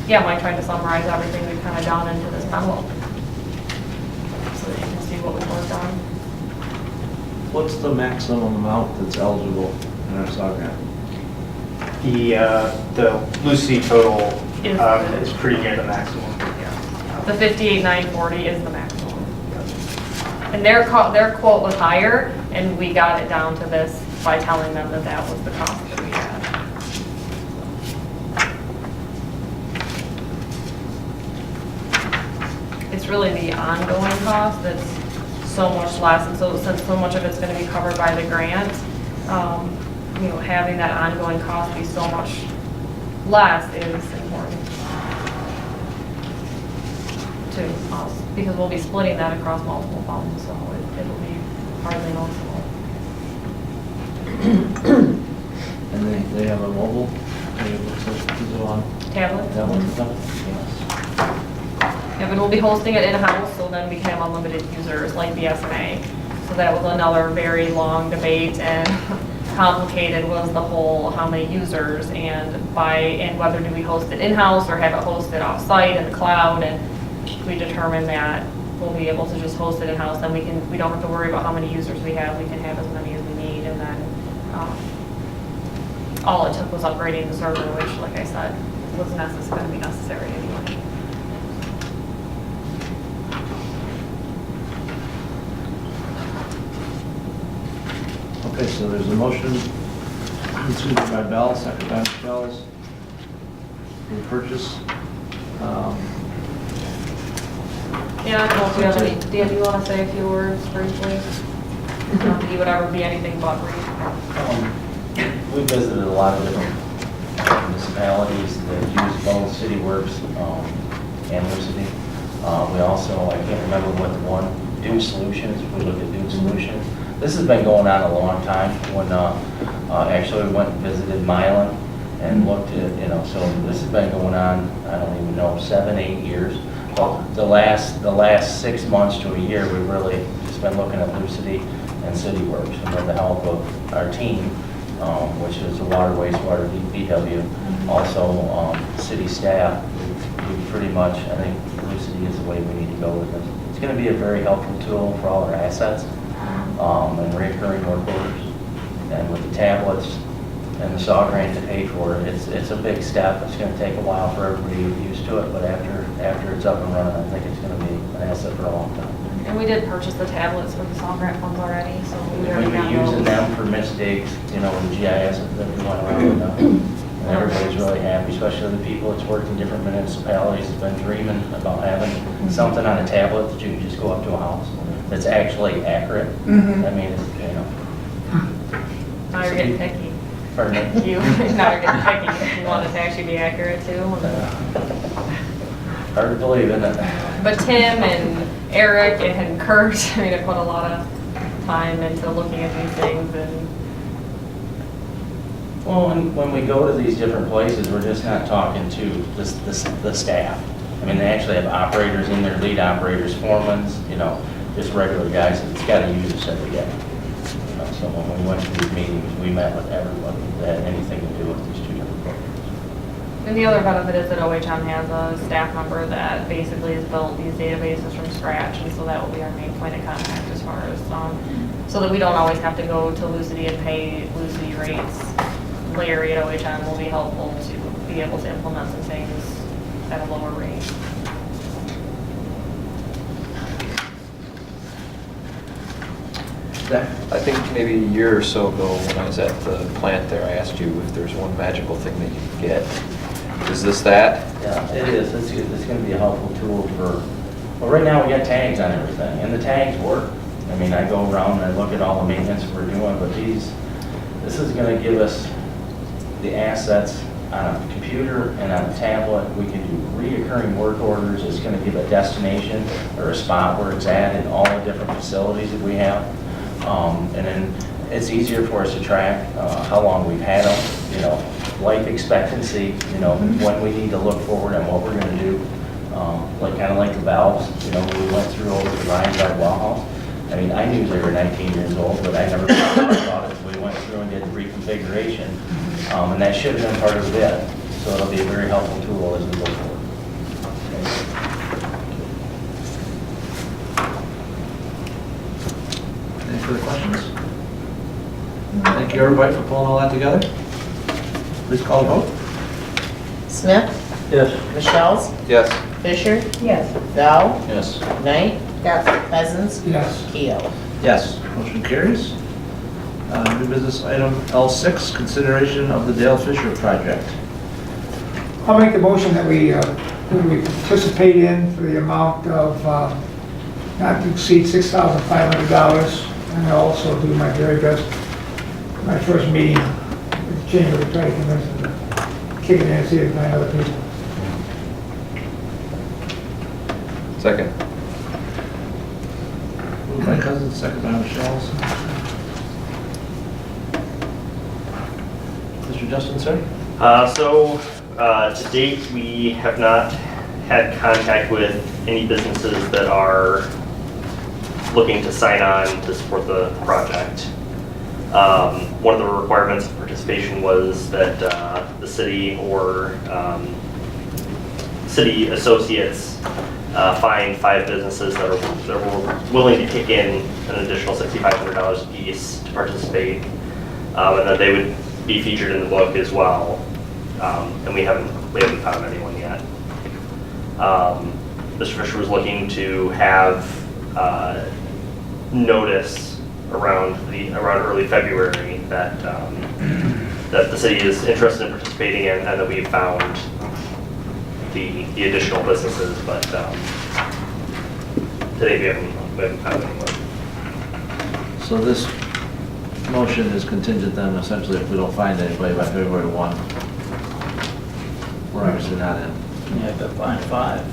yeah, Mike tried to summarize everything we've kind of done into this memo, so that you can see what we've worked on. What's the maximum amount that's eligible in our SAW grant? The Lucy total Is is pretty near the maximum. The 58,940 is the maximum. And their quote was higher, and we got it down to this by telling them that that was the cost that we had. It's really the ongoing cost that's so much less, and so since so much of it's going to be covered by the grant, you know, having that ongoing cost be so much less is important to us, because we'll be splitting that across multiple funds, so it'll be hardly noticeable. And they have a mobile, they go on Tablet? tablet and stuff? Yeah, but we'll be hosting it in-house, so then we can have unlimited users like BSNA. So that was another very long debate, and complicated was the whole how many users and whether do we host it in-house or have it hosted off-site in the cloud. And we determined that we'll be able to just host it in-house, then we don't have to worry about how many users we have. We can have as many as we need, and then all it took was upgrading the server, which, like I said, was going to be necessary anyway. Okay, so there's a motion, excuse me, by Bell, second by Michelle's, for the purchase. Yeah, I don't know if you have any, Dan, do you want to say a few words briefly? Not that you would ever be anything but brief. We visited a lot of different municipalities that use both City Works and Lucity. We also, I can't remember what the one, Duke Solutions, we looked at Duke Solutions. This has been going on a long time. When actually we went and visited Milan and looked at, you know, so this has been going on, I don't even know, 7, 8 years. But the last 6 months to a year, we've really just been looking at Lucity and City Works, and with the help of our team, which is the water, wastewater, DPW, also city staff, we pretty much, I think Lucity is the way we need to go with this. It's going to be a very helpful tool for all our assets and recurring work orders. And with the tablets and the SAW grant to pay for it, it's a big step. It's going to take a while for everybody to get used to it, but after it's up and running, I think it's going to be an asset for a long time. And we did purchase the tablets with the SAW grant funds already, so we We've already been got using those. them for mistakes, you know, with the GIS that we went around with them. And everybody's really happy, especially the people that's worked in different municipalities, have been dreaming about having something on a tablet that you can just go up to a house that's actually accurate. I mean, it's, you know. Now you're getting picky. Pardon me? Now you're getting picky. You want it to actually be accurate too. Hard to believe, isn't it? But Tim and Eric and Kurt, I mean, I put a lot of time into looking at these things, and Well, when we go to these different places, we're just not talking to the staff. I mean, they actually have operators in there, lead operators, foremans, you know, just regular guys that's got to use this every day. You know, so when we went to these meetings, we met with everybody that had anything to do with these two different programs. and the other benefit is that OHM has a staff member that basically has built these databases from scratch, and so that will be our main point of contact as far as, so that we don't always have to go to Lucity and pay Lucity rates. Larry at OHM will be helpful to be able to implement some things at a lower rate. I think maybe a year or so ago, when I was at the plant there, I asked you if there's one magical thing that you could get. Is this that? Yeah, it is. It's going to be a helpful tool for, well, right now we got tags on everything, and the tags work. I mean, I go around and I look at all the maintenance we're doing, but this is going to give us the assets on a computer and on a tablet. We can do reoccurring work orders. It's going to give a destination or a spot where it's at in all the different facilities that we have. And then it's easier for us to track how long we've had them, you know, life expectancy, you know, when we need to look forward and what we're going to do. Kind of like the valves, you know, when we went through over the Ryan's Red Well House. I mean, I knew they were 19 years old, but I never thought about it. We went through and did the reconfiguration, and that should have been part of the bid. So it'll be a very helpful tool as we go forward. Any further questions? Thank you, everybody, for pulling all that together. Please call the vote. Smith? Yes. Michelle's? Yes. Fisher? Yes. Bell? Yes. Knight? Yes. Cousins? Yes. Keel? Yes, motion carries. New business item L6, consideration of the Dale Fisher project. I'll make the motion that we participate in for the amount of not to exceed $6,500. And I'll also do my very best, my first meeting with the chamber to try to convince them to kick it in and see if I other people. Second. Moved by Cousins, second by Michelle's. Mr. Justin, sir? To date, we have not had contact with any businesses that are looking to sign on to support the project. One of the requirements of participation was that the city or city associates find 5 businesses that were willing to kick in an additional $6,500 apiece to participate, and that they would be featured in the book as well. And we haven't found anyone yet. Mr. Fisher was looking to have notice around early February that that the city is interested in participating in, and that we've found the additional businesses, but today we haven't found anyone. So this motion is contingent then essentially if we don't find anybody by February 1. We're obviously not in. You have to find 5.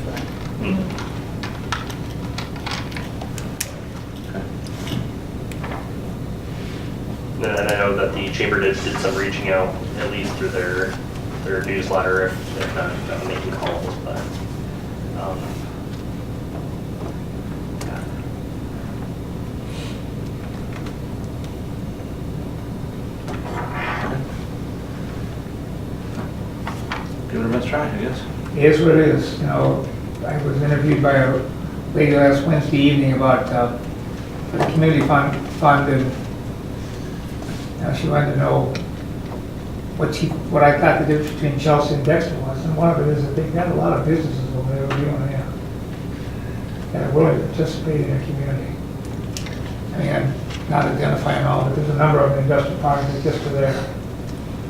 And I know that the chamber did some reaching out, at least through their newsletter, if not making calls, but yeah. Give it our best try, I guess. It is what it is, you know. I was interviewed by a lady last Wednesday evening about the community fund, and she wanted to know what I thought the difference between Chelsea and Dexter was, and one of it is that they've got a lot of businesses over there doing that that are willing to participate in their community. I mean, I'm not identifying all, but there's a number of industrial parks that just are there,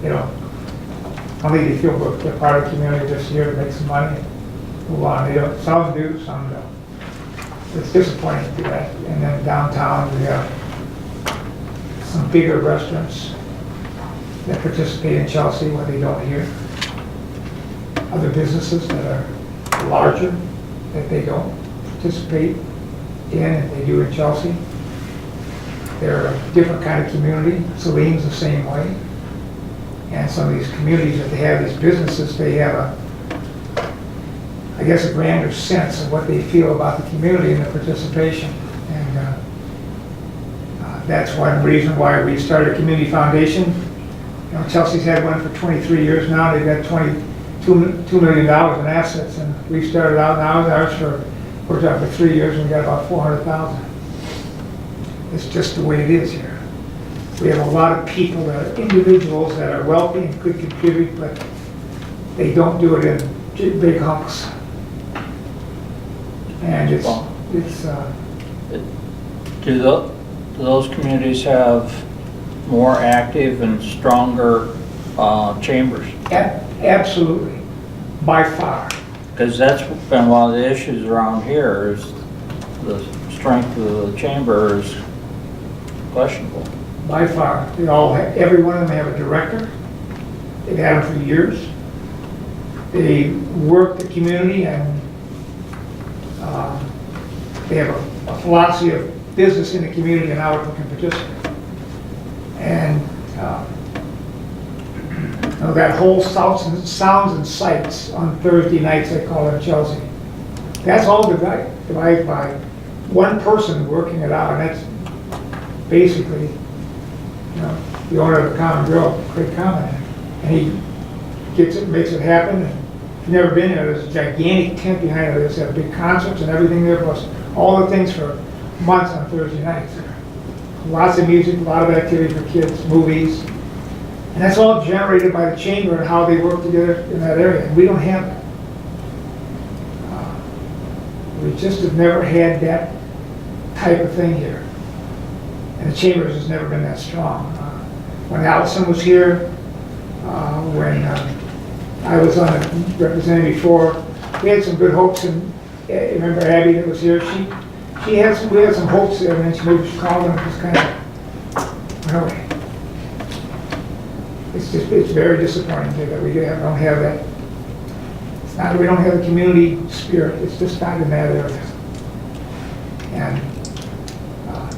you know. Only they feel they're part of the community just here to make some money, move on. They don't, some do, some don't. It's disappointing to do that. And then downtown, we have some bigger restaurants that participate in Chelsea where they don't here. Other businesses that are larger that they don't participate in and they do in Chelsea. They're a different kind of community. Celine's the same way. And some of these communities that they have, these businesses, they have I guess, a grander sense of what they feel about the community and the participation. And that's one reason why we started a community foundation. You know, Chelsea's had one for 23 years now. They've got $2 million in assets, and we started out now. Ours worked out for 3 years, and we got about $400,000. It's just the way it is here. We have a lot of people that are individuals that are wealthy and could contribute, but they don't do it in big hunks. And do those communities have more active and stronger chambers? Absolutely. by far. Because that's been one of the issues around here is the strength of the chamber is questionable. By far. They all, every one of them have a director. They've had them for years. They work the community and they have a philosophy of business in the community and how it can participate. And that whole sounds and sights on Thursday nights, they call it in Chelsea. That's all divided by one person working it out, and that's basically, the owner of the Common Grill, Craig Common, and he gets it, makes it happen. And if you've never been there, there's a gigantic tent behind it. There's have big concerts and everything there, plus all the things for months on Thursday nights. Lots of music, a lot of activity for kids, movies. And that's all generated by the chamber and how they work together in that area. And we don't have that. We just have never had that type of thing here. And the chamber has never been that strong. When Allison was here, when I was on it representing before, we had some good hopes. And remember Abby that was here? We had some hopes there, and then she called and just kind of went away. It's very disappointing that we don't have that. It's not that we don't have the community spirit, it's just not in that area. And,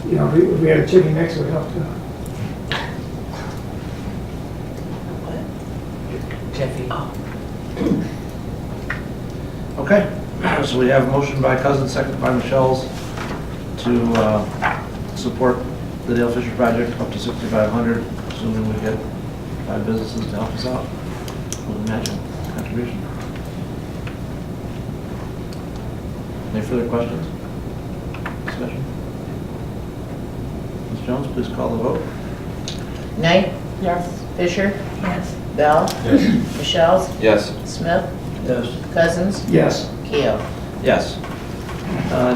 if we had a chicken mix, it would help too. Jeffy. Okay, so we have a motion by Cousins, second by Michelle's to support the Dale Fisher project up to 6,500, assuming we get 5 businesses to help us out with a matching contribution. Any further questions? Discussion? Ms. Jones, please call the vote. Knight? Yes. Fisher? Yes. Bell? Yes. Michelle's? Yes. Smith? Yes. Cousins? Yes. Keel? Yes.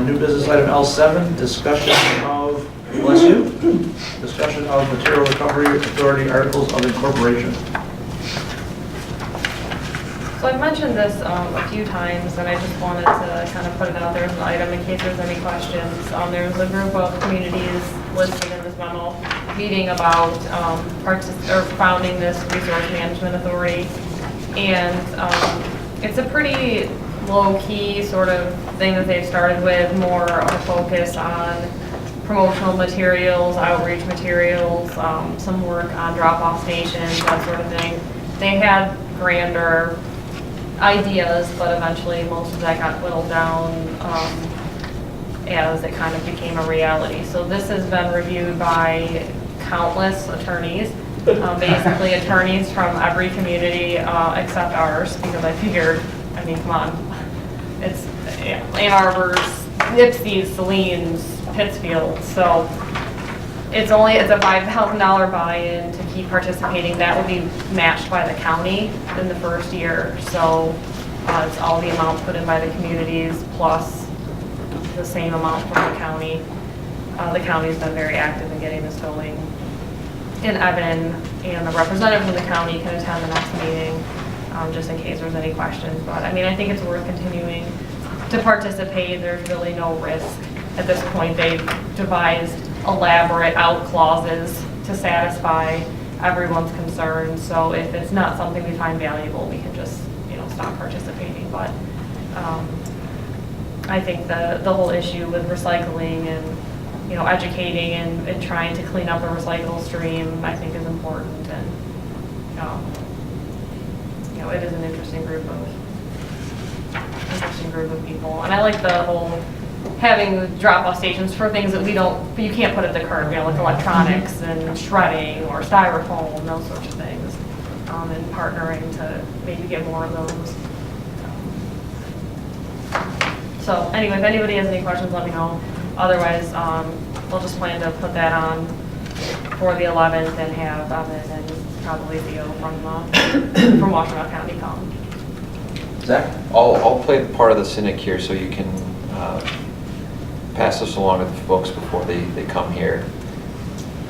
New business item L7, discussion of, bless you, discussion of Material Recovery Authority Articles of Incorporation. So I've mentioned this a few times, and I just wanted to kind of put it out there as an item in case there's any questions. There's a group of communities listed in this memo meeting about founding this resource management authority. And it's a pretty low-key sort of thing that they've started with, more of a focus on promotional materials, outreach materials, some work on drop-off stations, that sort of thing. They had grander ideas, but eventually most of that got whittled down as it kind of became a reality. So this has been reviewed by countless attorneys, basically attorneys from every community except ours, because I figured, come on, it's Ann Arbor's, Nipsey's, Celine's, Pittsfield, so it's a $5,000 buy-in to keep participating. That will be matched by the county in the first year. So it's all the amount put in by the communities plus the same amount from the county. The county's been very active in getting this going. And Evan and the representative from the county can attend the next meeting, just in case there's any questions. But I think it's worth continuing to participate. There's really no risk at this point. They've devised elaborate out clauses to satisfy everyone's concerns. So if it's not something we find valuable, we can just, stop participating. But I think the whole issue with recycling and, educating and trying to clean up a recycle stream, I think is important. And, it is an interesting group of people. And I like the whole having drop-off stations for things that you can't put at the curb, like electronics and shredding or styrofoam and those sorts of things, and partnering to maybe get more of those. So anyway, if anybody has any questions, let me know. Otherwise, we'll just plan to put that on for the 11th and have Evan and probably Theo from Washtenaw County come. Zach? I'll play the part of the cynic here so you can pass this along to the folks before they come here.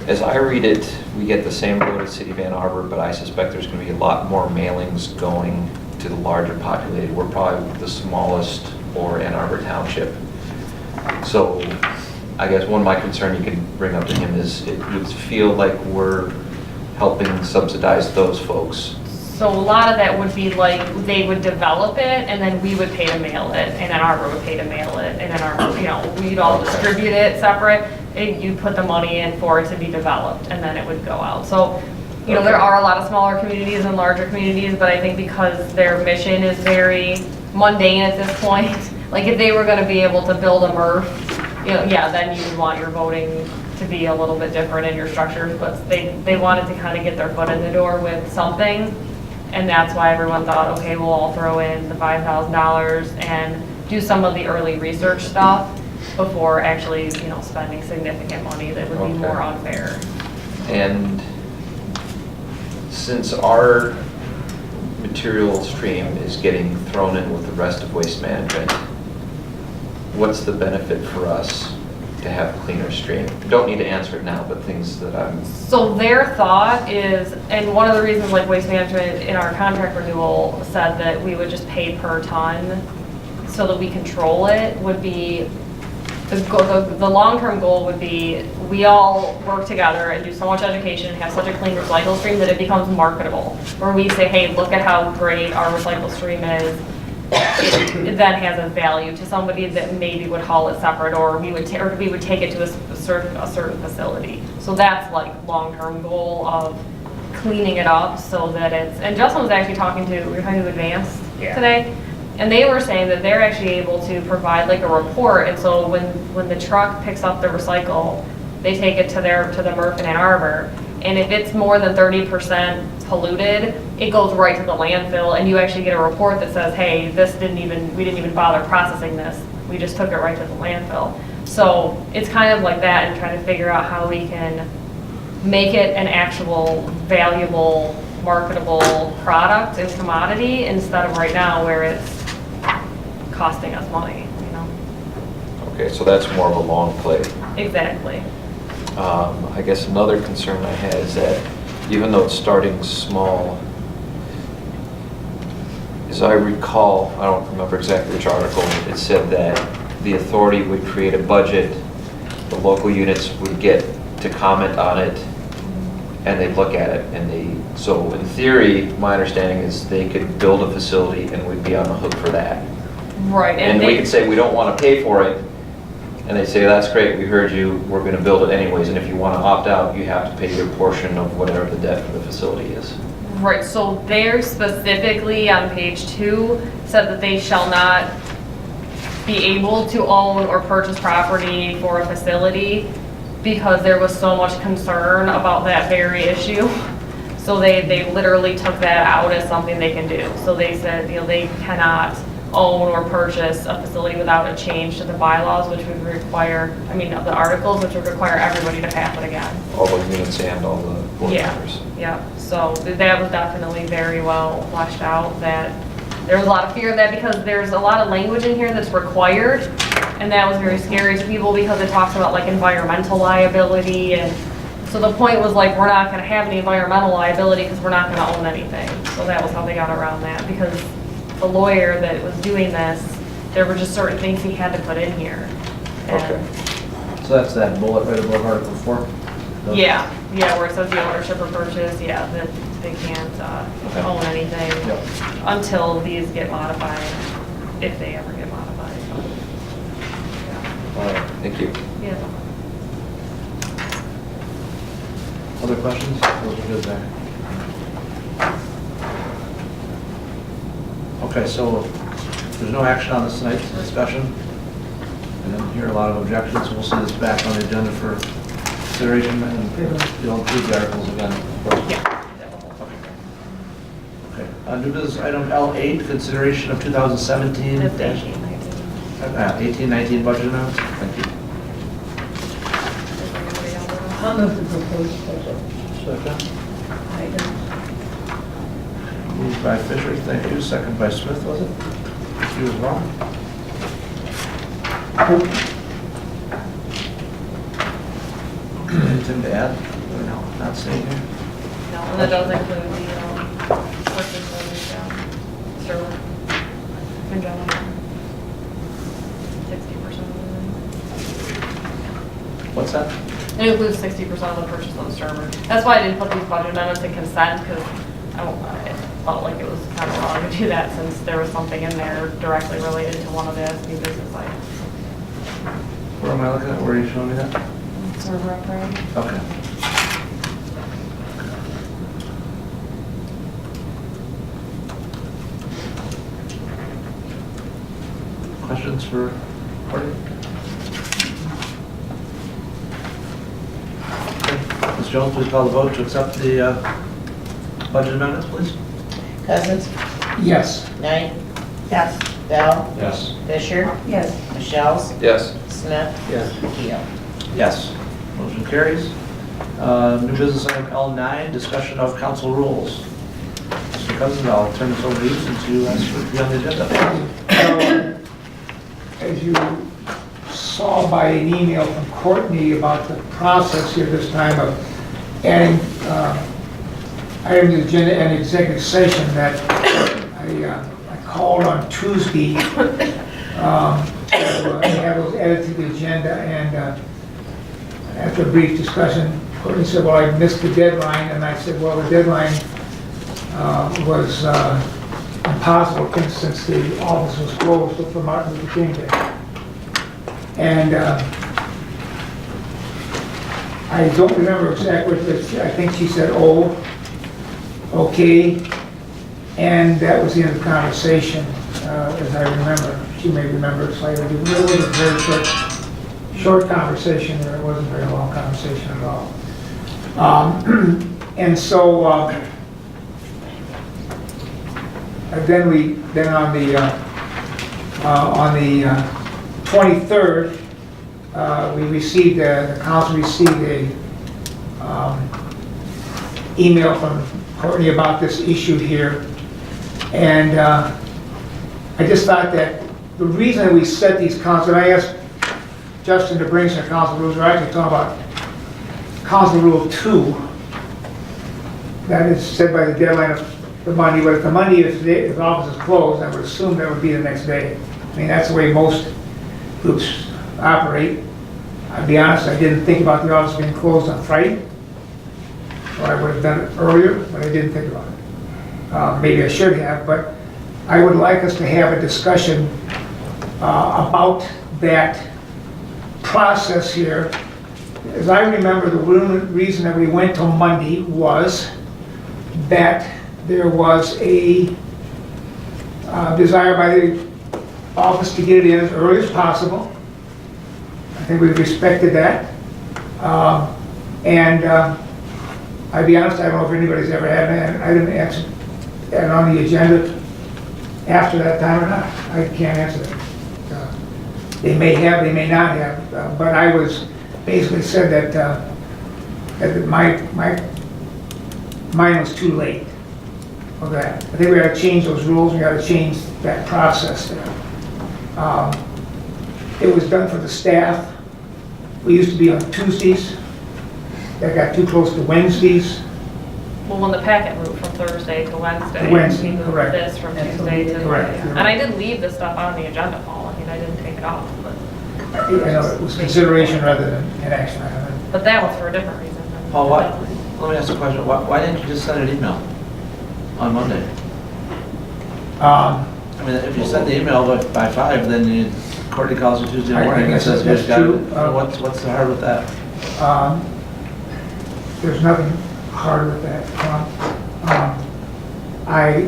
As I read it, we get the same vote at City of Ann Arbor, but I suspect there's going to be a lot more mailings going to the larger populated. We're probably the smallest or Ann Arbor Township. So I guess one of my concern you could bring up to him is it would feel like we're helping subsidize those folks. So a lot of that would be like, they would develop it, and then we would pay to mail it, and Ann Arbor would pay to mail it, and Ann Arbor, you know, we'd all distribute it separate, and you put the money in for it to be developed, and then it would go out. So, you know, there are a lot of smaller communities and larger communities, but I think because their mission is very mundane at this point, like if they were gonna be able to build a MRF, you know, yeah, then you would want your voting to be a little bit different in your structures, but they wanted to kind of get their foot in the door with something. And that's why everyone thought, okay, we'll all throw in the $5,000 and do some of the early research stuff before actually, you know, spending significant money that would be more unfair. And since our material stream is getting thrown in with the rest of waste management, what's the benefit for us to have a cleaner stream? You don't need to answer it now, but things that I'm... So their thought is, and one of the reasons like Waste Management in our contract renewal said that we would just pay per ton so that we control it, would be, the long-term goal would be we all work together and do so much education and have such a clean recycle stream that it becomes marketable. Where we say, hey, look at how great our recycle stream is. It then has a value to somebody that maybe would haul it separate, or we would take it to a certain facility. So that's like long-term goal of cleaning it up so that it's, and Justin was actually we were talking to Advanced today, and they were saying that they're actually able to provide like a report, and so when the truck picks up the recycle, they take it to the MRF in Ann Arbor, and if it's more than 30% polluted, it goes right to the landfill, and you actually get a report that says, hey, we didn't even bother processing this. We just took it right to the landfill. So it's kind of like that, and trying to figure out how we can make it an actual valuable, marketable product and commodity instead of right now where it's costing us money, you know? Okay, so that's more of a long play. Exactly. I guess another concern I had is that even though it's starting small, as I recall, I don't remember exactly which article, it said that the authority would create a budget, the local units would get to comment on it, and they'd look at it, so in theory, my understanding is they could build a facility and we'd be on the hook for that. Right. And we could say we don't want to pay for it, and they say, that's great, we heard you, we're going to build it anyways, and if you want to opt out, you have to pay your portion of whatever the debt for the facility is. Right, so there specifically on page 2 said that they shall not be able to own or purchase property for a facility because there was so much concern about that very issue. So they literally took that out as something they can do. So they said, you know, they cannot own or purchase a facility without a change to the bylaws, which would require, the articles, which would require everybody to pass it again. All the units and all the board members. Yeah, so that was definitely very well fleshed out, that there was a lot of fear of that because there's a lot of language in here that's required, and that was very scary to people because it talks about like environmental liability, and so the point was like, we're not gonna have any environmental liability because we're not gonna own anything. So that was how they got around that, because the lawyer that was doing this, there were just certain things he had to put in here. Okay. So that's that bullet right above Article 4? Yeah, where it says the ownership or purchase, that they can't own anything until these get modified, if they ever get modified. All right, thank you. Yeah. Other questions? Those are good there. Okay, so there's no action on this tonight's discussion. I didn't hear a lot of objections. We'll see this back on the agenda for consideration, and you'll include the articles again. Yeah. Okay. New business item L8, consideration of 2017. 18-19 budget amounts. Thank you. I'll move the proposed budget. Second. Item. Moved by Fisher, thank you. Second by Smith, was it? You as well. Anything to add? No, not seeing here. No, and that does include the purchase orders, server in general. 60% of What's that? it. It includes 60% of the purchase of the server. That's why I didn't put these budget amendments in consent, because I felt like it was kind of wrong to do that since there was something in there directly related to one of the SB business items. Where am I looking at? Where are you showing me that? Server upgrade. Okay. Questions for Courtney? Okay. Ms. Jones, please call the vote to accept the budget amendments, please. Cousins, Yes. Knight, Yes. Bell, Yes. Fisher, Yes. Michelle's, Yes. Smith, Yes. Keel. Yes. Motion carries. New business item L9, discussion of council rules. Mr. Cousins, I'll turn this over to you since you asked for it to be on the agenda. As you saw by an email from Courtney about the process here this time of adding items to the agenda and executive session, that I called on Tuesday to have those added to the agenda, and after a brief discussion, Courtney said, well, I missed the deadline, and I said, well, the deadline was impossible since the office was closed for Martin Luther King Day. And I don't remember exactly, but I think she said, oh, okay. And that was the end of the conversation, as I remember. She may remember it slightly. It was a very short conversation, or it wasn't a very long conversation at all. And so, then on the 23rd, the council received a email from Courtney about this issue here, and I just thought that the reason that we set these council, and I asked Justin to bring some council rules, we're actually talking about council rule 2, that is set by the deadline of the Monday, but if the Monday, if the office is closed, I would assume that would be the next day. I mean, that's the way most groups operate. I'll be honest, I didn't think about the office being closed on Friday, or I would have done it earlier, but I didn't think about it. Maybe I should have, but I would like us to have a discussion about that process here. As I remember, the reason that we went till Monday was that there was a desire by the office to get it in as early as possible. I think we've respected that. And I'd be honest, I don't know if anybody's ever had it. I didn't answer that on the agenda after that time or not. I can't answer that. They may have, they may not have, but I was basically said that mine was too late for that. I think we got to change those rules. We got to change that process there. It was done for the staff. We used to be on Tuesdays. That got too close to Wednesdays. Well, when the packet moved from Thursday to Wednesday. Wednesday, we moved correct. This from Tuesday to. Correct. Yeah. And I did leave this stuff on the agenda, Paul. I mean, I didn't take it off, but. I know it was consideration rather than an action item. But that was for a different reason. Paul, let me ask a question. Why didn't you just send an email on Monday? I mean, if you send the email by 5, then Courtney calls you Tuesday morning and says, that's true. What's the hard with that? There's nothing hard with that.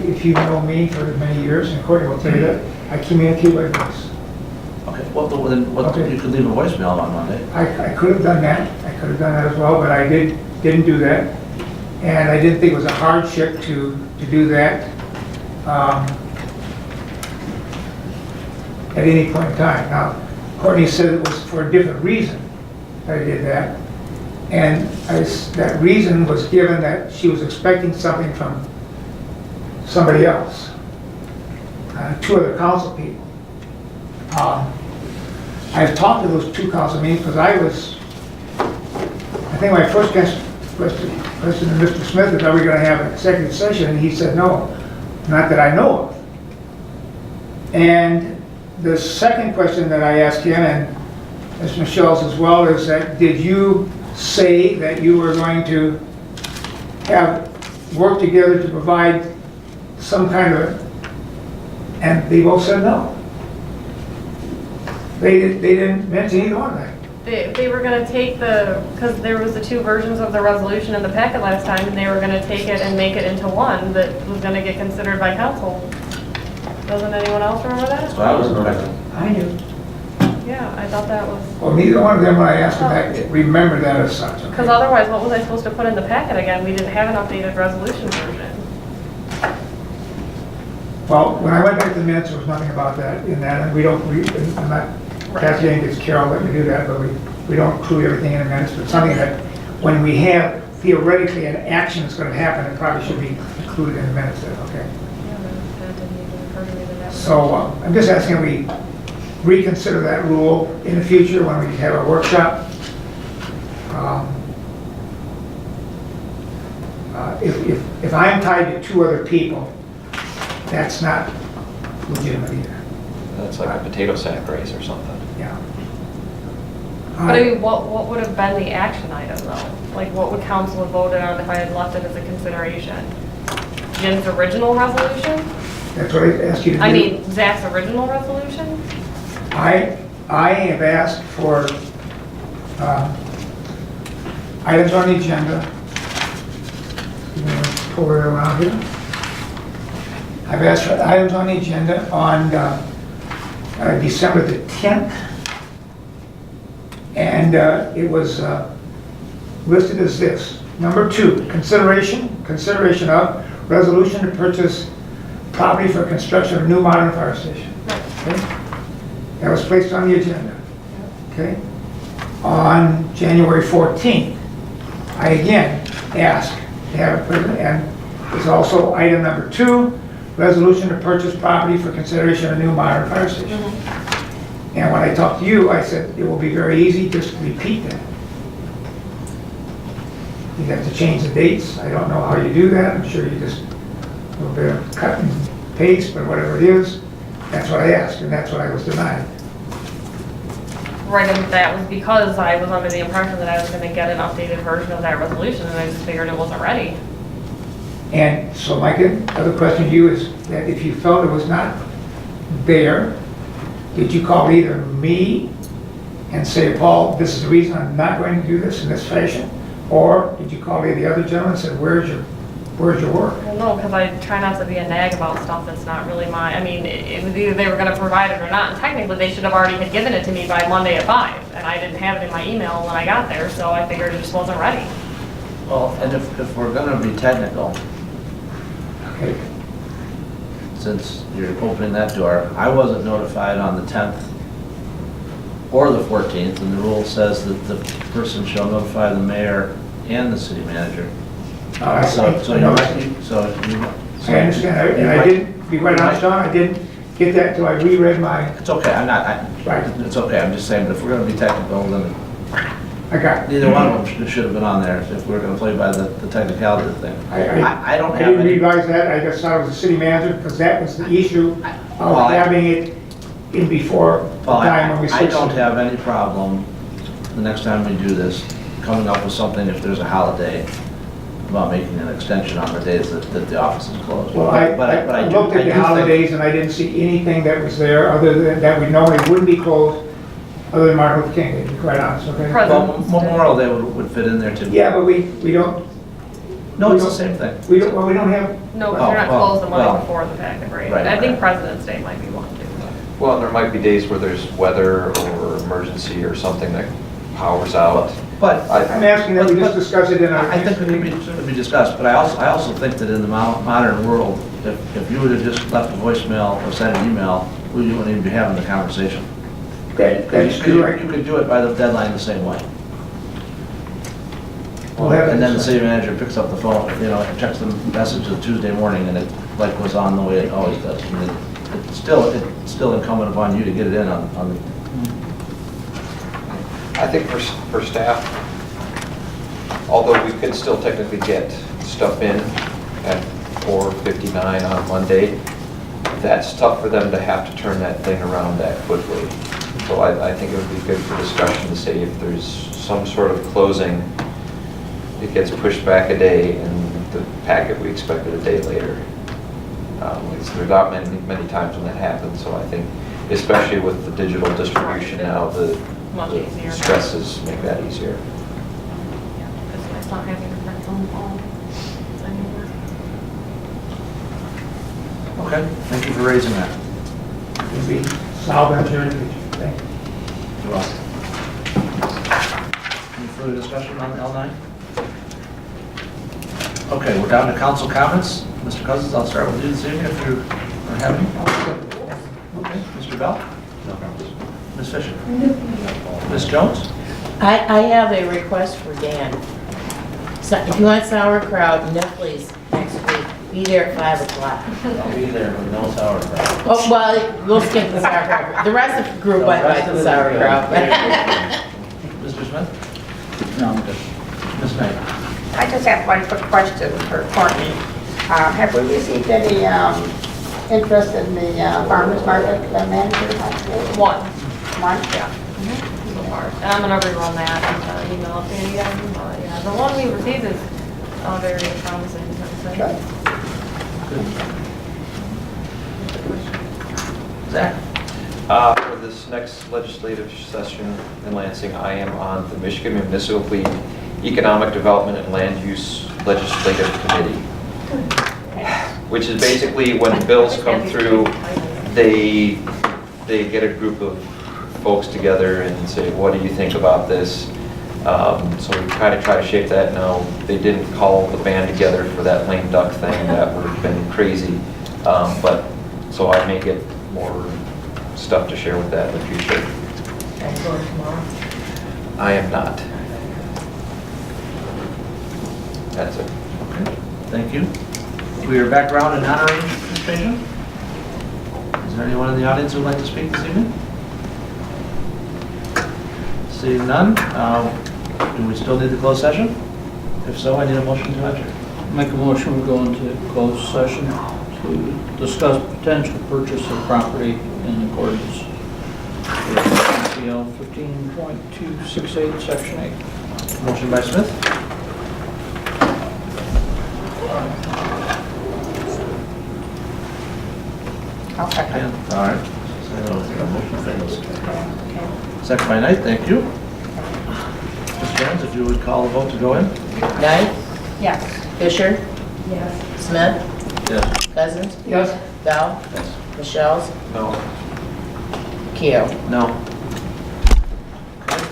If you know me for many years, and Courtney will tell you that, I communicate by voice. Okay, well, then you could leave a voicemail on Monday. I could have done that. I could have done that as well, but I didn't do that. And I didn't think it was a hardship to do that at any point in time. Now, Courtney said it was for a different reason that I did that. And that reason was given that she was expecting something from somebody else, 2 other council people. I've talked to those 2 council meetings because I think my first question to Mr. Smith is, are we going to have an executive session? And he said, no, not that I know of. And the second question that I asked him, and Ms. Michelle's as well, is that did you say that you were going to have work together to provide some kind of, and they both said no. They didn't mention either one of that. They were gonna take because there was the two versions of the resolution in the packet last time, and they were gonna take it and make it into one that was gonna get considered by council. Doesn't anyone else remember that? So I was expecting. I do. Yeah, I thought that was, Well, neither one of them, when I asked them that, remember that as such. okay? because otherwise, what was I supposed to put in the packet again? We didn't have an updated resolution version. Well, when I went back to the minutes, there was nothing about that in that, and we don't, I'm not, Kathy ain't gets Carol let me do that, but we don't include everything in the minutes, but something that when we have theoretically an action that's gonna happen, it probably should be included in the minutes then, okay? Yeah, that didn't even occur to me that was. So I'm just asking we reconsider that rule in the future when we have a workshop. If I'm tied to two other people, that's not legitimate either. That's like a potato sack race or something. Yeah. But I mean, what would have been the action item though? Like, what would council have voted on if I had left it as a consideration? Jim's original resolution? That's what I asked you to do. I mean, Zach's original resolution? I have asked for items on the agenda. You want to pull it around here? I've asked for items on the agenda on December the 10th. And it was listed as this. Number 2, consideration of resolution to purchase property for construction of a new modern fire station. Okay? That was placed on the agenda. Okay? On January 14th, I again asked to have it put in, and there's also item number 2, resolution to purchase property for consideration of a new modern fire station. And when I talked to you, I said it will be very easy, just repeat that. You have to change the dates. I don't know how you do that. I'm sure you just a little bit of cut and paste, but whatever it is, that's what I asked, and that's what I was denied. Right, and that was because I was under the impression that I was gonna get an updated version of that resolution, and I just figured it wasn't ready. And so my other question to you is that if you felt it was not there, did you call either me and say, Paul, this is the reason I'm not going to do this in this fashion? Or did you call the other gentleman and said, where's your work? Well, no, because I try not to be a nag about stuff that's not really mine. I mean, it was either they were gonna provide it or not, and technically, they should have already had given it to me by Monday at 5, and I didn't have it in my email when I got there, so I figured it just wasn't ready. Well, and if we're gonna be technical, Okay. since you're opening that door, I wasn't notified on the 10th or the 14th, and the rule says that the person shall notify the mayor and the city manager. So you might, so you. I understand, and I didn't, be quite honest, John, I didn't get that till I reread my, It's okay, Right. it's okay, I'm just saying, but if we're gonna be technical, then I got it. neither one of them should have been on there if we're gonna play by the technicality of the thing. I don't I have didn't any. realize that, I just thought it was the city manager, because that was the issue Well, of having it in before the Well, time when we I switched. don't have any problem, the next time we do this, coming up with something if there's a holiday, about making an extension on the days that the office is closed. Well, But I do- looked I at do the think- holidays and I didn't see anything that was there other than, that we normally wouldn't be closed, other than Martin Luther King Day, to be quite honest, okay? Well, Memorial Day would fit in there too. Yeah, but we don't, No, it's the same thing. we don't have, No, because they're not well, closed the Monday well. before the packet break. Right, I think right. President's Day might be one too. Well, there might be days where there's weather or emergency or something that powers out. But I'm asking that we just discuss it in our. I think it could be discussed, but I also think that in the modern world, if you would have just left a voicemail or sent an email, we wouldn't even be having the conversation. That's correct. You could do it by the deadline the same way. We'll have it And then the this city manager picks up the phone, checks the message of Tuesday morning, and it like goes on the way it always does. I mean, it's still incumbent upon you to get it in on the. I think for staff, although we could still technically get stuff in at 4:59 on Monday, that's tough for them to have to turn that thing around that quickly. So I think it would be good for discussion to say if there's some sort of closing, it gets pushed back a day and the packet we expected a day later. There's not many times when that happens, so I think, especially with the digital distribution now, the stresses make that easier. Because it's not having a phone call anymore. Okay, thank you for raising that. Maybe solve that here in the future. Thank you. You're welcome. Any further discussion on L9? Okay, we're down to council comments. Mr. Cousins, I'll start with you this evening if you are having. Okay, Mr. Bell? No comments. Ms. Fisher? Ms. Jones? I have a request for Dan. So if you want sauerkraut, no, please, next week, be there at 5 o'clock. I'll be there with no sauerkraut. Oh, well, we'll skip the sauerkraut. The rest of the group might like the sauerkraut. Mr. Smith? No, I'm good. Ms. Knight? I just have one quick question for Courtney. Have we received any interest in the farmer's market manager? One. One? Yeah. So far. And I'm gonna rerun that and email it to you guys. But yeah, the one we received is very promising. Okay. Zach? For this next legislative session in Lansing, I am on the Michigan Municipal League Economic Development and Land Use Legislative Committee, which is basically when bills come through, they get a group of folks together and say, what do you think about this? So we kind of try to shape that. Now, they didn't call the band together for that lame duck thing. That would have been crazy. But so I may get more stuff to share with that in the future. I am not. That's it. Okay, thank you. We are back around in honoring participation. Is there anyone in the audience who would like to speak this evening? Seeing none, do we still need the closed session? If so, I need a motion to enter. Make a motion, we go into closed session to discuss potential purchase of property in accordance with MCL 15.268, Section 8. Motion by Smith. Okay. And, all right. So, motion fails. Second by Knight, thank you. Ms. Jones, if you would call the vote to go in. Knight, Yes. Fisher, Yes. Smith, Yes. Cousins, Yes? Bell, Yes. Michelle's, No. Keo. No. Okay.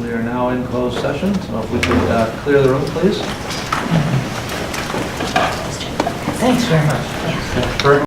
We are now in closed session, so if we could clear the room, please. Thanks very much. For